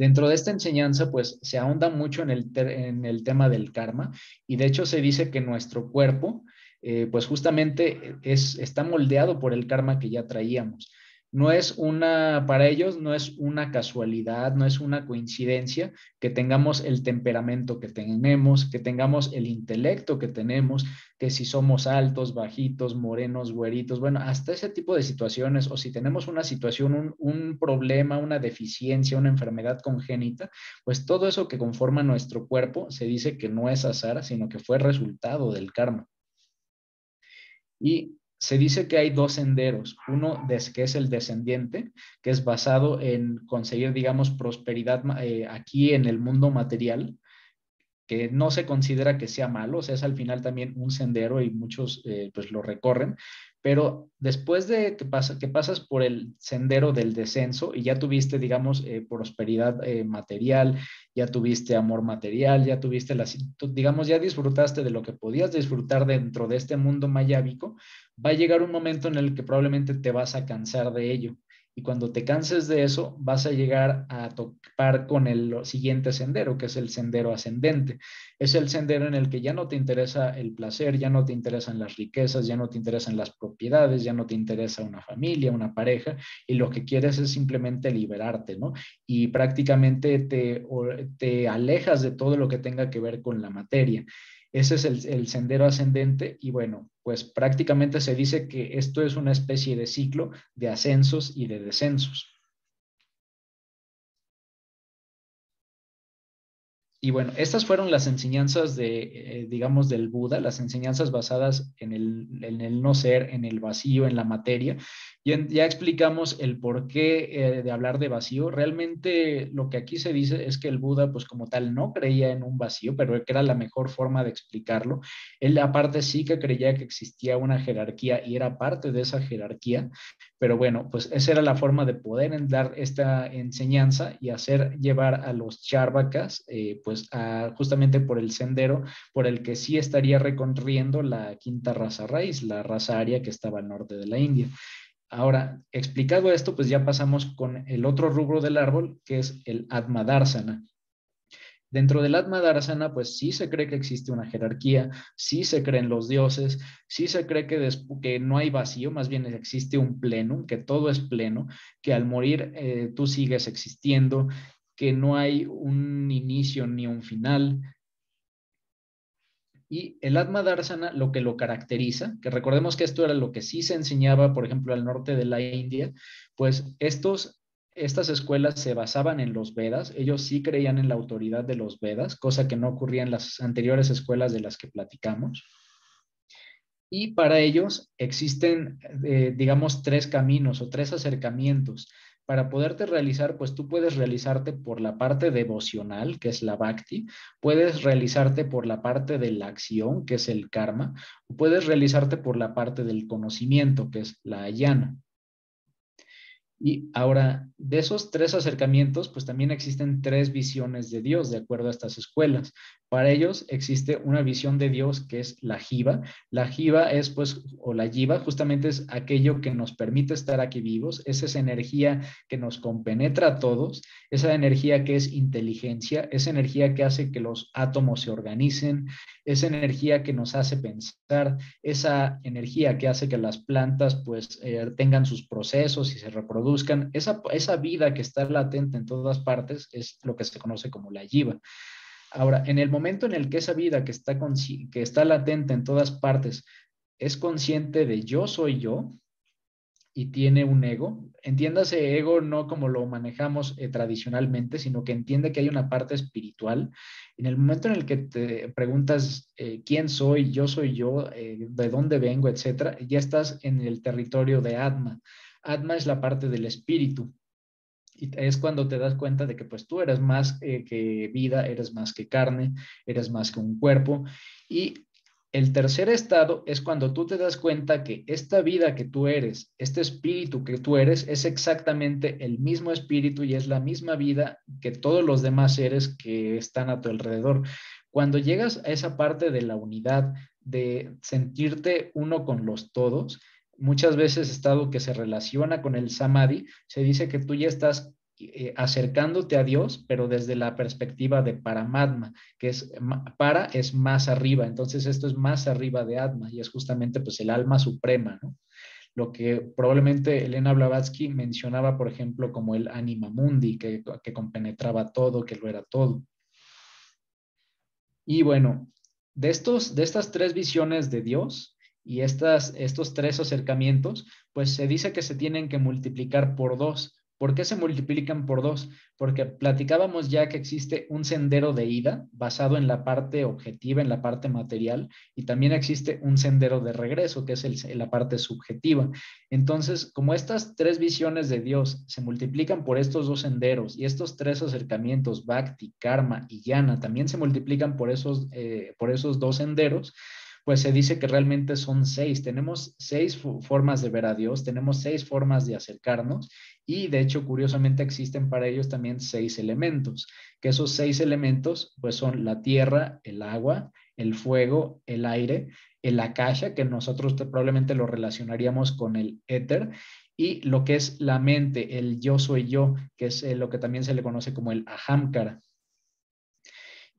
Dentro de esta enseñanza, pues se ahonda mucho en el tema del karma y de hecho se dice que nuestro cuerpo, pues justamente está moldeado por el karma que ya traíamos. No es una, para ellos no es una casualidad, no es una coincidencia que tengamos el temperamento que tengamos el intelecto que tenemos, que si somos altos, bajitos, morenos, güeritos, bueno, hasta ese tipo de situaciones, o si tenemos una situación, un problema, una deficiencia, una enfermedad congénita, pues todo eso que conforma nuestro cuerpo se dice que no es azar, sino que fue resultado del karma. Y se dice que hay dos senderos, uno que es el descendiente, que es basado en conseguir, digamos, prosperidad aquí en el mundo material, que no se considera que sea malo, o sea, es al final también un sendero y muchos pues lo recorren, pero después de que pasas por el sendero del descenso y ya tuviste, digamos, prosperidad material, ya tuviste amor material, ya tuviste, digamos, ya disfrutaste de lo que podías disfrutar dentro de este mundo mayábico, va a llegar un momento en el que probablemente te vas a cansar de ello. Y cuando te canses de eso, vas a llegar a topar con el siguiente sendero, que es el sendero ascendente. Es el sendero en el que ya no te interesa el placer, ya no te interesan las riquezas, ya no te interesan las propiedades, ya no te interesa una familia, una pareja, y lo que quieres es simplemente liberarte, ¿no? Y prácticamente te alejas de todo lo que tenga que ver con la materia. Ese es el sendero ascendente y bueno, pues prácticamente se dice que esto es una especie de ciclo de ascensos y de descensos. Y bueno, estas fueron las enseñanzas digamos, del Buda, las enseñanzas basadas en el no ser, en el vacío, en la materia. Ya explicamos el porqué de hablar de vacío. Realmente lo que aquí se dice es que el Buda, pues como tal, no creía en un vacío, pero que era la mejor forma de explicarlo. Él aparte sí que creía que existía una jerarquía y era parte de esa jerarquía, pero bueno, pues esa era la forma de poder dar esta enseñanza y hacer llevar a los charvakas, pues justamente por el sendero por el que sí estaría recorriendo la quinta raza raíz, la raza aria que estaba al norte de la India. Ahora, explicado esto, pues ya pasamos con el otro rubro del árbol, que es el Atmadarsana. Dentro del Atmadarsana, pues sí se cree que existe una jerarquía, sí se creen los dioses, sí se cree que no hay vacío, más bien existe un plenum, que todo es pleno, que al morir tú sigues existiendo, que no hay un inicio ni un final. Y el Atmadarsana lo que lo caracteriza, que recordemos que esto era lo que sí se enseñaba, por ejemplo, al norte de la India, pues estas escuelas se basaban en los Vedas, ellos sí creían en la autoridad de los Vedas, cosa que no ocurría en las anteriores escuelas de las que platicamos. Y para ellos existen, digamos, tres caminos o tres acercamientos. Para poderte realizar, pues tú puedes realizarte por la parte devocional, que es la bhakti, puedes realizarte por la parte de la acción, que es el karma, o puedes realizarte por la parte del conocimiento, que es la ayana. Y ahora, de esos tres acercamientos, pues también existen tres visiones de Dios, de acuerdo a estas escuelas. Para ellos existe una visión de Dios que es la jiva. La jiva es, pues, o la jiva, justamente es aquello que nos permite estar aquí vivos, es esa energía que nos compenetra a todos, esa energía que es inteligencia, esa energía que hace que los átomos se organicen, esa energía que nos hace pensar, esa energía que hace que las plantas pues tengan sus procesos y se reproduzcan, esa vida que está latente en todas partes es lo que se conoce como la yiva. Ahora, en el momento en el que esa vida que está latente en todas partes es consciente de yo soy yo, y tiene un ego. Entiéndase ego no como lo manejamos tradicionalmente, sino que entiende que hay una parte espiritual. En el momento en el que te preguntas quién soy yo, de dónde vengo, etcétera, ya estás en el territorio de Atma. Atma es la parte del espíritu. Y es cuando te das cuenta de que pues tú eres más que vida, eres más que carne, eres más que un cuerpo. Y el tercer estado es cuando tú te das cuenta que esta vida que tú eres, este espíritu que tú eres, es exactamente el mismo espíritu y es la misma vida que todos los demás seres que están a tu alrededor. Cuando llegas a esa parte de la unidad, de sentirte uno con los todos, muchas veces estado que se relaciona con el samadhi, se dice que tú ya estás acercándote a Dios, pero desde la perspectiva de Paramatma, que es para es más arriba, entonces esto es más arriba de Atma y es justamente pues el alma suprema, ¿no? Lo que probablemente Elena Blavatsky mencionaba, por ejemplo, como el anima mundi, que compenetraba todo, que lo era todo. Y bueno, de estas tres visiones de Dios y estos tres acercamientos, pues se dice que se tienen que multiplicar por dos. ¿Por qué se multiplican por dos? Porque platicábamos ya que existe un sendero de ida basado en la parte objetiva, en la parte material, y también existe un sendero de regreso, que es la parte subjetiva. Entonces, como estas tres visiones de Dios se multiplican por estos dos senderos y estos tres acercamientos, Bhakti, Karma y Jnana, también se multiplican por esos dos senderos, pues se dice que realmente son seis. Tenemos seis formas de ver a Dios, tenemos seis formas de acercarnos y de hecho, curiosamente, existen para ellos también seis elementos, que esos seis elementos pues son la tierra, el agua, el fuego, el aire, el akasha, que nosotros probablemente lo relacionaríamos con el éter, y lo que es la mente, el yo soy yo, que es lo que también se le conoce como el ahamkara.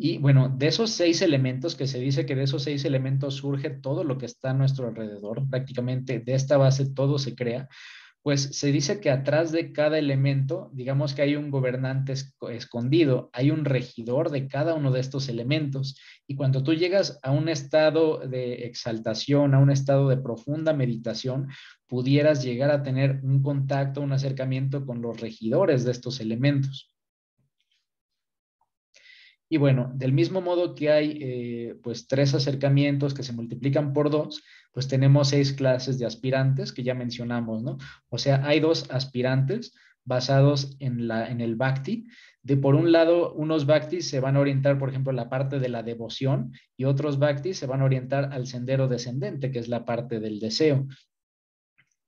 Y bueno, de esos seis elementos, que se dice que de esos seis elementos surge todo lo que está a nuestro alrededor, prácticamente de esta base todo se crea, pues se dice que atrás de cada elemento, digamos que hay un gobernante escondido, hay un regidor de cada uno de estos elementos. Y cuando tú llegas a un estado de exaltación, a un estado de profunda meditación, pudieras llegar a tener un contacto, un acercamiento con los regidores de estos elementos. Y bueno, del mismo modo que hay pues tres acercamientos que se multiplican por dos, pues tenemos seis clases de aspirantes que ya mencionamos, ¿no? O sea, hay dos aspirantes basados en el Bhakti. De por un lado, unos Bhaktis se van a orientar, por ejemplo, a la parte de la devoción y otros Bhaktis se van a orientar al sendero descendente, que es la parte del deseo.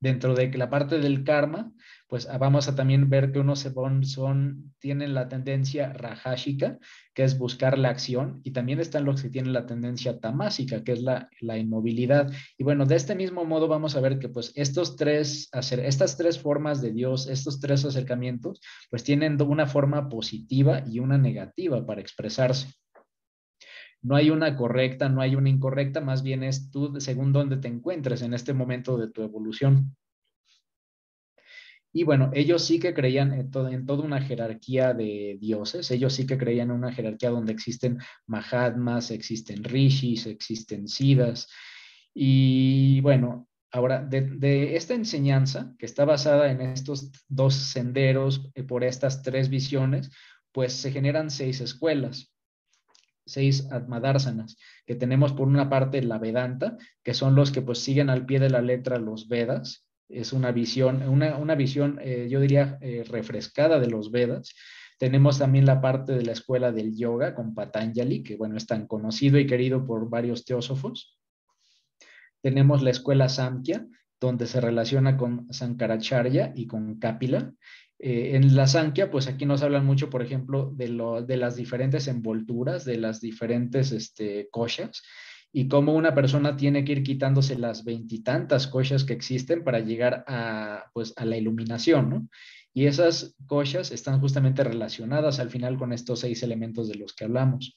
Dentro de la parte del karma, pues vamos a también ver que unos tienen la tendencia rajashika, que es buscar la acción, y también están los que tienen la tendencia tamásica, que es la inmovilidad. Y bueno, de este mismo modo vamos a ver que pues estas tres formas de Dios, estos tres acercamientos, pues tienen una forma positiva y una negativa para expresarse. No hay una correcta, no hay una incorrecta, más bien es tú según dónde te encuentres en este momento de tu evolución. Y bueno, ellos sí que creían en toda una jerarquía de dioses, ellos sí que creían en una jerarquía donde existen Mahatmas, existen Rishis, existen Siddhas. Y bueno, ahora de esta enseñanza que está basada en estos dos senderos, por estas tres visiones, pues se generan seis escuelas, seis Atmadársanas, que tenemos por una parte la Vedanta, que son los que pues siguen al pie de la letra los Vedas. Es una visión yo diría, refrescada de los Vedas. Tenemos también la parte de la escuela del yoga con Patanjali, que bueno, es tan conocido y querido por varios teósofos. Tenemos la escuela Samkhya, donde se relaciona con Sankaracharya y con Kapila. En la Sankhya, pues aquí nos hablan mucho, por ejemplo, de las diferentes envolturas, de las diferentes koshas, y cómo una persona tiene que ir quitándose las veintitantas koshas que existen para llegar pues, a la iluminación, ¿no? Y esas koshas están justamente relacionadas al final con estos seis elementos de los que hablamos.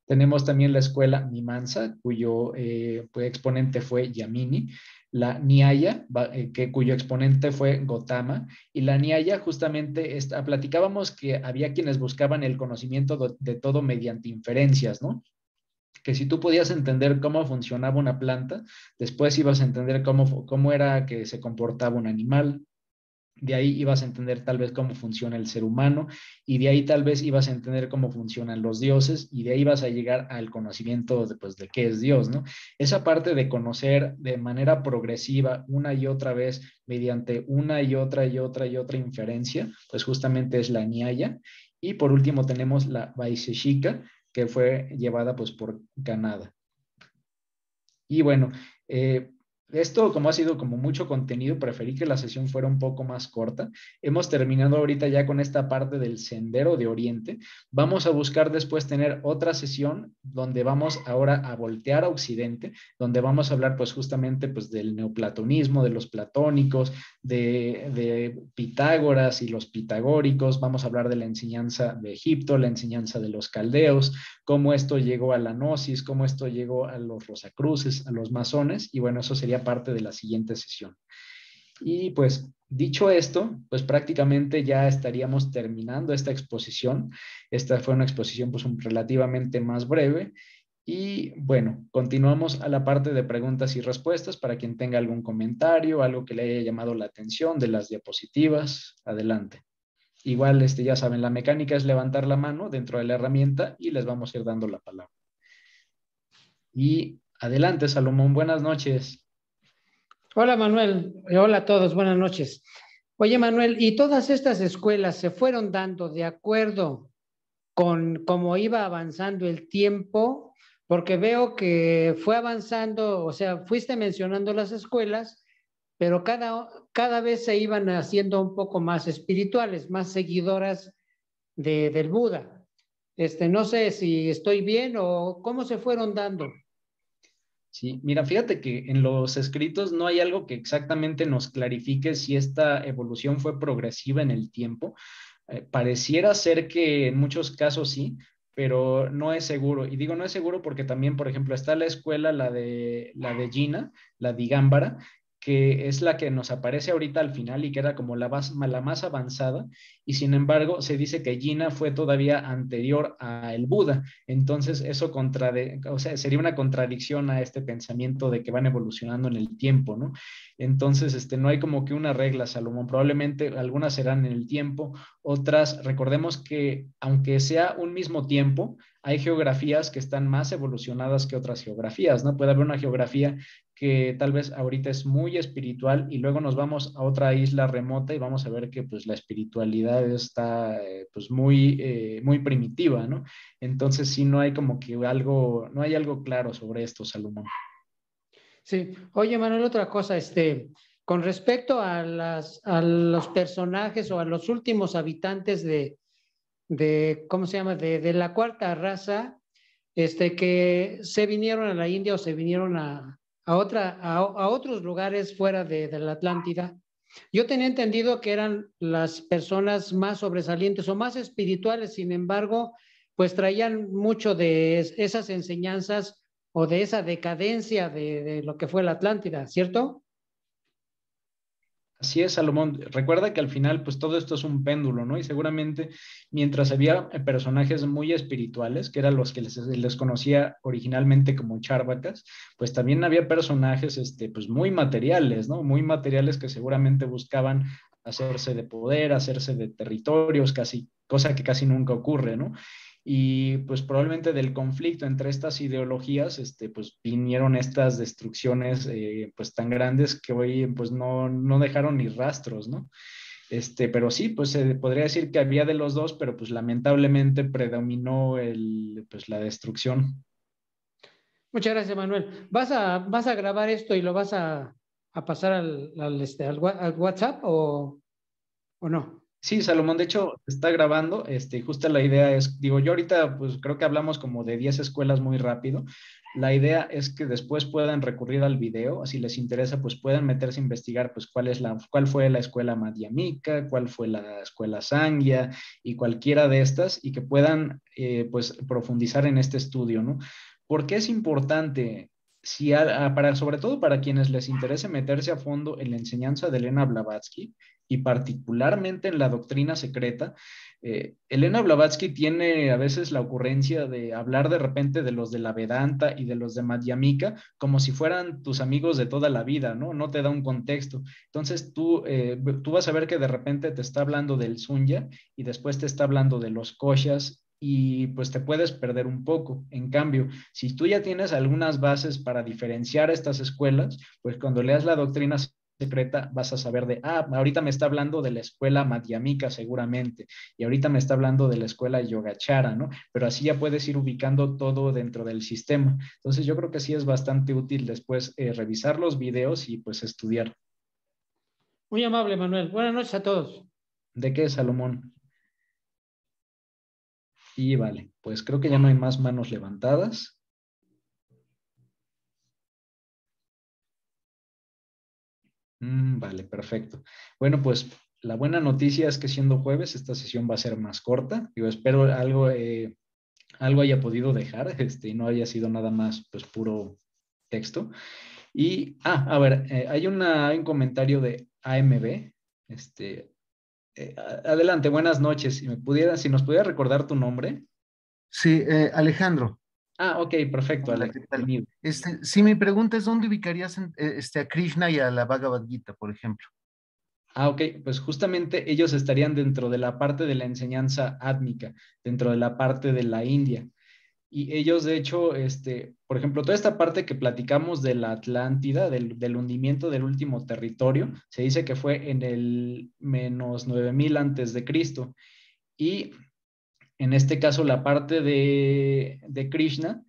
Tenemos también la escuela Mimamsa, cuyo exponente fue Yamini, la Nyaya, cuyo exponente fue Gotama, y la Nyaya justamente, platicábamos que había quienes buscaban el conocimiento de todo mediante inferencias, ¿no? que si tú podías entender cómo funcionaba una planta, después ibas a entender cómo era que se comportaba un animal, de ahí ibas a entender tal vez cómo funciona el ser humano y de ahí tal vez ibas a entender cómo funcionan los dioses y de ahí vas a llegar al conocimiento de, pues, de qué es Dios, ¿no? Esa parte de conocer de manera progresiva una y otra vez mediante una y otra inferencia, pues justamente es la Nyaya. Y por último tenemos la Vaisheshika, que fue llevada pues por Ganada. Y bueno, esto como ha sido como mucho contenido, preferí que la sesión fuera un poco más corta. Hemos terminado ahorita ya con esta parte del Sendero de Oriente. Vamos a buscar después tener otra sesión donde vamos ahora a voltear a Occidente, donde vamos a hablar pues justamente pues del neoplatonismo, de los platónicos, de Pitágoras y los pitagóricos. Vamos a hablar de la enseñanza de Egipto, la enseñanza de los caldeos, cómo esto llegó a la Gnosis, cómo esto llegó a los Rosacruces, a los masones, y bueno, eso sería parte de la siguiente sesión. Y pues dicho esto, pues prácticamente ya estaríamos terminando esta exposición. Esta fue una exposición pues relativamente más breve. Y bueno, continuamos a la parte de preguntas y respuestas para quien tenga algún comentario, algo que le haya llamado la atención de las diapositivas. Adelante. Igual, ya saben, la mecánica es levantar la mano dentro de la herramienta y les vamos a ir dando la palabra. Y adelante, Salomón, buenas noches. Hola Manuel, hola a todos, buenas noches. Oye Manuel, ¿y todas estas escuelas se fueron dando de acuerdo con cómo iba avanzando el tiempo? Porque veo que fue avanzando, o sea, fuiste mencionando las escuelas, pero cada vez se iban haciendo un poco más espirituales, más seguidoras del Buda. No sé si estoy bien o cómo se fueron dando. Sí, mira, fíjate que en los escritos no hay algo que exactamente nos clarifique si esta evolución fue progresiva en el tiempo. Pareciera ser que en muchos casos sí, pero no es seguro. Y digo no es seguro porque también, por ejemplo, está la escuela, la de Gina, la Digámbara, que es la que nos aparece ahorita al final y que era como la más avanzada. Y sin embargo, se dice que Gina fue todavía anterior a el Buda. Entonces, eso o sea, sería una contradicción a este pensamiento de que van evolucionando en el tiempo, ¿no? Entonces, no hay como que una regla, Salomón. Probablemente algunas serán en el tiempo, otras, recordemos que aunque sea un mismo tiempo, hay geografías que están más evolucionadas que otras geografías, ¿no? Puede haber una geografía que tal vez ahorita es muy espiritual y luego nos vamos a otra isla remota y vamos a ver que pues la espiritualidad está pues muy primitiva, ¿no? Entonces sí no hay como que algo, no hay algo claro sobre esto, Salomón. Sí, oye Manuel, otra cosa, con respecto a los personajes o a los últimos habitantes ¿cómo se llama? De la cuarta raza, que se vinieron a la India o se vinieron a otros lugares fuera de la Atlántida. Yo tenía entendido que eran las personas más sobresalientes o más espirituales, sin embargo, pues traían mucho de esas enseñanzas o de esa decadencia de lo que fue la Atlántida, ¿cierto? Así es, Salomón. Recuerda que al final, pues todo esto es un péndulo, ¿no? Y seguramente mientras había personajes muy espirituales, que eran los que les conocía originalmente como charvacas, pues también había personajes, pues muy materiales, ¿no? Muy materiales que seguramente buscaban hacerse de poder, hacerse de territorios, casi, cosa que casi nunca ocurre, ¿no? Y pues probablemente del conflicto entre estas ideologías, pues vinieron estas destrucciones pues tan grandes que hoy pues no dejaron ni rastros, ¿no? Pero sí, pues se podría decir que había de los dos, pero pues lamentablemente predominó pues la destrucción. Muchas gracias, Manuel. ¿Vas a grabar esto y lo vas a pasar al WhatsApp o no? Sí, Salomón, de hecho, está grabando, justo la idea es, digo, yo ahorita pues creo que hablamos como de 10 escuelas muy rápido. La idea es que después puedan recurrir al video, si les interesa, pues puedan meterse a investigar pues cuál fue la escuela Madhyamika, cuál fue la escuela Sangya y cualquiera de estas y que puedan pues profundizar en este estudio, ¿no? ¿Por qué es importante? si sobre todo para quienes les interese meterse a fondo en la enseñanza de Elena Blavatsky y particularmente en la doctrina secreta, Elena Blavatsky tiene a veces la ocurrencia de hablar de repente de los de la Vedanta y de los de Madhyamika como si fueran tus amigos de toda la vida, ¿no? No te da un contexto. Entonces tú vas a ver que de repente te está hablando del Sunya y después te está hablando de los koshas y pues te puedes perder un poco. En cambio, si tú ya tienes algunas bases para diferenciar estas escuelas, pues cuando leas la doctrina secreta vas a saber ahorita me está hablando de la escuela madhyamika seguramente, y ahorita me está hablando de la escuela yogachara, ¿no? Pero así ya puedes ir ubicando todo dentro del sistema. Entonces yo creo que sí es bastante útil después revisar los videos y pues estudiar. Muy amable, Manuel. Buenas noches a todos. ¿De qué, Salomón? Y vale, pues creo que ya no hay más manos levantadas. Vale, perfecto. Bueno, pues la buena noticia es que siendo jueves, esta sesión va a ser más corta. Yo espero algo haya podido dejar, y no haya sido nada más, pues, puro texto. Y, a ver, hay un comentario de AMB. Adelante, buenas noches. Si nos pudiera recordar tu nombre. Sí, Alejandro. Ok, perfecto, Hola, Alex. ¿qué tal? Bienvenido. Sí, mi pregunta es, ¿dónde ubicarías a Krishna y a la Bhagavad Gita, por ejemplo? Ok, pues justamente ellos estarían dentro de la parte de la enseñanza átmica, dentro de la parte de la India. Y ellos, de hecho, por ejemplo, toda esta parte que platicamos de la Atlántida, del hundimiento del último territorio, se dice que fue en el menos 9000 antes de Cristo. Y en este caso, la parte de Krishna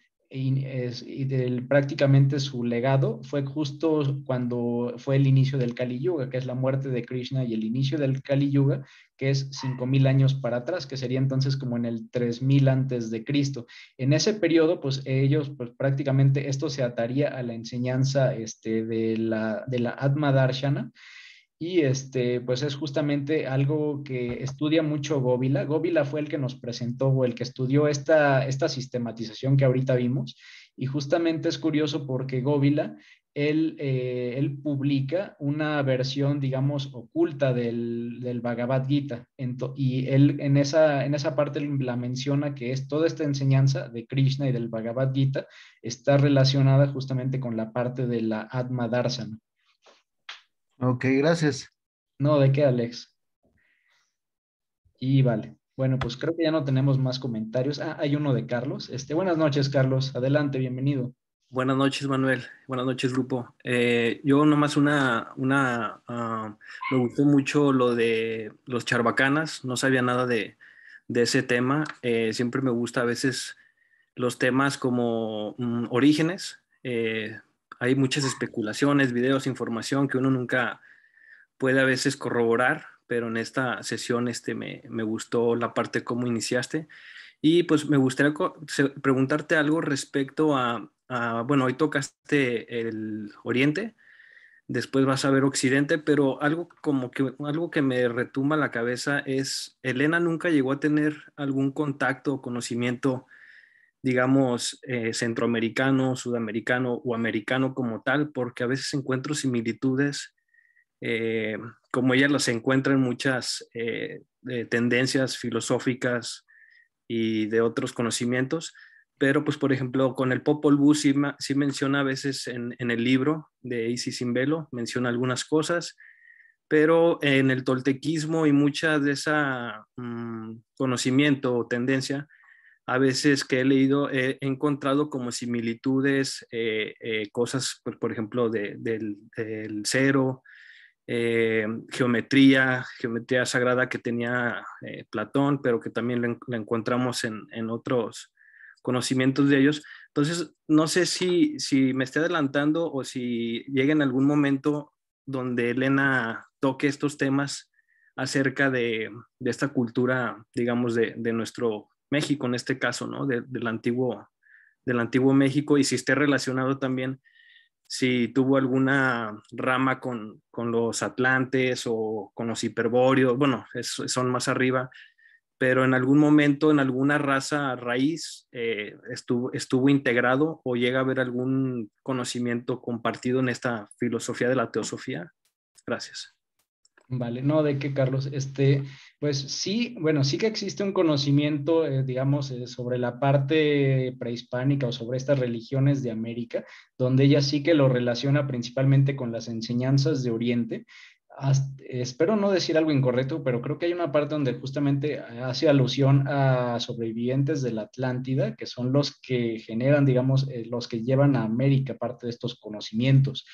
prácticamente su legado fue justo cuando fue el inicio del Kali Yuga, que es la muerte de Krishna, y el inicio del Kali Yuga, que es 5000 años para atrás, que sería entonces como en el 3000 antes de Cristo. En ese periodo, pues ellos, pues prácticamente esto se ataría a la enseñanza de la Atma Darshana, y pues es justamente algo que estudia mucho Góbila. Góbila fue el que nos presentó o el que estudió esta sistematización que ahorita vimos. Y justamente es curioso porque Góbila, él publica una versión, digamos, oculta del Bhagavad Gita. Y él en esa parte la menciona que es toda esta enseñanza de Krishna y del Bhagavad Gita está relacionada justamente con la parte de la Atma Darsana. Ok, gracias. No, ¿de qué, Alex? Y vale. Bueno, pues creo que ya no tenemos más comentarios. Hay uno de Carlos. Buenas noches, Carlos. Adelante, bienvenido. Buenas noches, Manuel. Buenas noches, grupo. Yo nomás me gustó mucho lo de los charbacanas. No sabía nada de ese tema. Siempre me gusta a veces los temas como orígenes. Hay muchas especulaciones, videos, información que uno nunca puede a veces corroborar, pero en esta sesión me gustó la parte cómo iniciaste. Y pues me gustaría preguntarte algo respecto bueno, hoy tocaste el Oriente, después vas a ver Occidente, pero algo que me retumba la cabeza es, Elena nunca llegó a tener algún contacto o conocimiento, digamos, centroamericano, sudamericano o americano como tal, porque a veces encuentro similitudes, eh, como ella las encuentra en muchas tendencias filosóficas y de otros conocimientos, pero pues por ejemplo con el Popol Vuh sí menciona a veces en el libro de Isis Sin Velo, menciona algunas cosas, pero en el toltequismo y mucha de esa conocimiento o tendencia, a veces que he leído he encontrado como similitudes, cosas por ejemplo del cero, geometría sagrada que tenía Platón, pero que también la encontramos en otros conocimientos de ellos. Entonces, no sé si me estoy adelantando o si llega en algún momento donde Elena toque estos temas acerca de esta cultura, digamos, de nuestro México, en este caso, ¿no? Del antiguo México, y si esté relacionado también, si tuvo alguna rama con los atlantes o con los hiperbóreos, bueno, son más arriba, pero en algún momento, en alguna raza raíz, estuvo integrado o llega a haber algún conocimiento compartido en esta filosofía de la teosofía. Gracias. Vale, no, ¿de qué, Carlos? Pues sí, bueno, sí que existe un conocimiento, digamos, sobre la parte prehispánica o sobre estas religiones de América, donde ella sí que lo relaciona principalmente con las enseñanzas de Oriente. Espero no decir algo incorrecto, pero creo que hay una parte donde justamente hace alusión a sobrevivientes de la Atlántida, que son los que generan, digamos, los que llevan a América parte de estos conocimientos.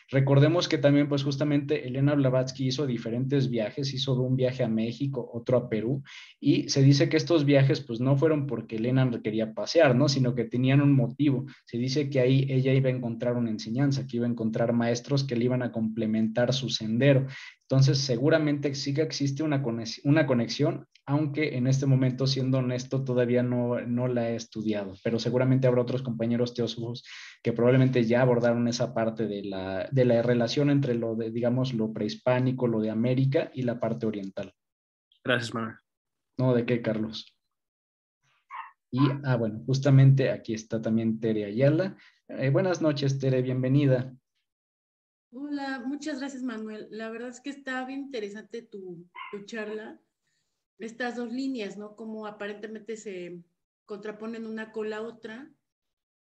Recordemos que también, pues justamente Elena Blavatsky hizo diferentes viajes, hizo un viaje a México, otro a Perú, y se dice que estos viajes, pues no fueron porque Elena quería pasear, ¿no? Sino que tenían un motivo. Se dice que ahí ella iba a encontrar una enseñanza, que iba a encontrar maestros que le iban a complementar su sendero. Entonces, seguramente sí que existe una conexión, aunque en este momento, siendo honesto, todavía no la he estudiado, pero seguramente habrá otros compañeros teósofos que probablemente ya abordaron esa parte de la relación entre lo de, digamos, lo prehispánico, lo de América y la parte oriental. Gracias, Manuel. ¿No? ¿De qué, Carlos? Y, bueno, justamente aquí está también Tere Ayala. Buenas noches, Tere, bienvenida. Hola, muchas gracias, Manuel. La verdad es que está bien interesante tu charla. Estas dos líneas, ¿no? Como aparentemente se contraponen una con la otra,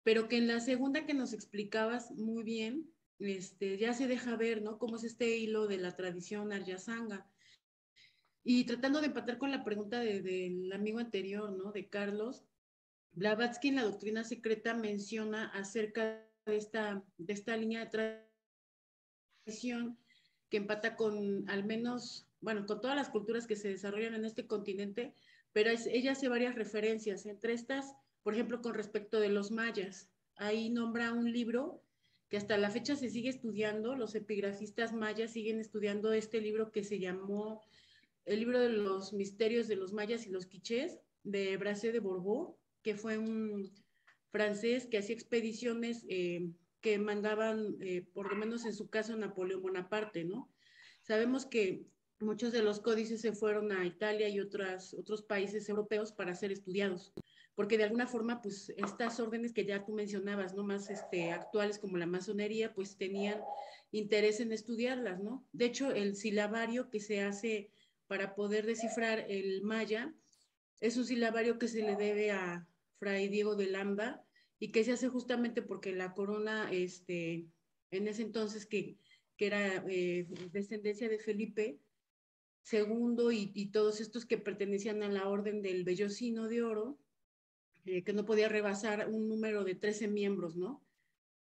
pero que en la segunda que nos explicabas muy bien, ya se deja ver, ¿no? Cómo es este hilo de la tradición aryasanga. Y tratando de empatar con la pregunta del amigo anterior, ¿no? De Carlos, Blavatsky en la doctrina secreta menciona acerca de esta línea de tradición que empata con al menos, bueno, con todas las culturas que se desarrollan en este continente, pero ella hace varias referencias, entre estas, por ejemplo, con respecto de los mayas. Ahí nombra un libro que hasta la fecha se sigue estudiando, los epigrafistas mayas siguen estudiando este libro que se llamó el libro de los misterios de los mayas y los quichés, de Brasseur de Bourbeau, que fue un francés que hacía expediciones que mandaban, por lo menos en su caso, Napoleón Bonaparte, ¿no? Sabemos que muchos de los códices se fueron a Italia y otros países europeos para ser estudiados, porque de alguna forma, pues, estas órdenes que ya tú mencionabas, ¿no? Más actuales como la masonería, pues tenían interés en estudiarlas, ¿no? De hecho, el silabario que se hace para poder descifrar el maya es un silabario que se le debe a Fray Diego de Landa y que se hace justamente porque la corona, en ese entonces que era descendencia de Felipe II y todos estos que pertenecían a la orden del Vellocino de Oro, que no podía rebasar un número de 13 miembros, ¿no?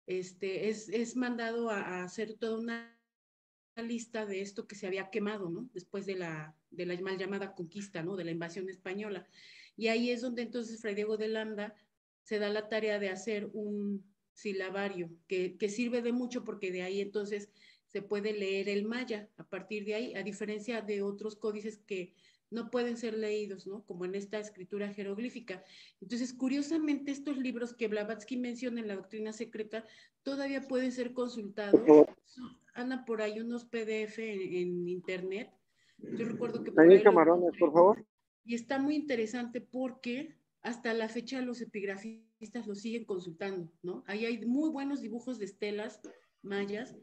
Es mandado a hacer toda una lista de esto que se había quemado, ¿no? Después de la mal llamada conquista, ¿no? De la invasión española. Y ahí es donde entonces Fray Diego de Landa se da la tarea de hacer un silabario que sirve de mucho porque de ahí entonces se puede leer el maya a partir de ahí, a diferencia de otros códices que no pueden ser leídos, ¿no? Como en esta escritura jeroglífica. Entonces, curiosamente, estos libros que Blavatsky menciona en la doctrina secreta todavía pueden ser consultados. Anda por ahí unos PDF en internet. Yo recuerdo que por ahí camarones, por favor. y está muy interesante porque hasta la fecha los epigrafistas lo siguen consultando, ¿no? Ahí hay muy buenos dibujos de estelas mayas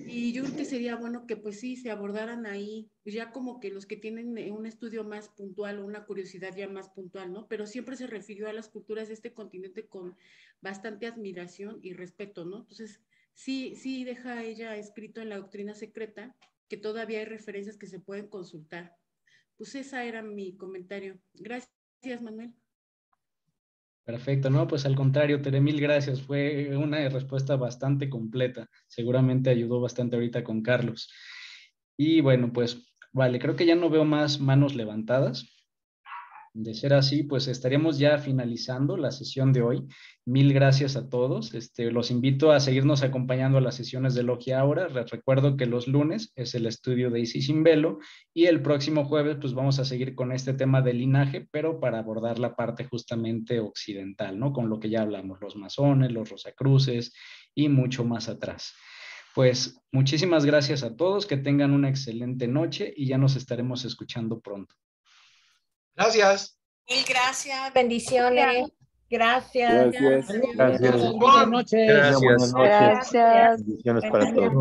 y yo creo que sería bueno que pues sí, se abordaran ahí, pues ya como que los que tienen un estudio más puntual o una curiosidad ya más puntual, ¿no? Pero siempre se refirió a las culturas de este continente con bastante admiración y respeto, ¿no? Entonces, sí deja ella escrito en la doctrina secreta que todavía hay referencias que se pueden consultar. Pues esa era mi comentario. Gracias, Manuel. Perfecto, no, pues al contrario, Tere, mil gracias. Fue una respuesta bastante completa. Seguramente ayudó bastante ahorita con Carlos. Y bueno, pues vale, creo que ya no veo más manos levantadas. De ser así, pues estaríamos ya finalizando la sesión de hoy. Mil gracias a todos. Los invito a seguirnos acompañando a las sesiones de Logia Aura. Recuerdo que los lunes es el estudio de Isis Sin Velo y el próximo jueves pues vamos a seguir con este tema del linaje, pero para abordar la parte justamente occidental, ¿no? Con lo que ya hablamos, los masones, los rosacruces y mucho más atrás. Pues muchísimas gracias a todos, que tengan una excelente noche y ya nos estaremos escuchando pronto. Gracias. Mil gracias, bendiciones. Gracias. Gracias. Buenas noches. Gracias. Buenas noches. Bendiciones para todos.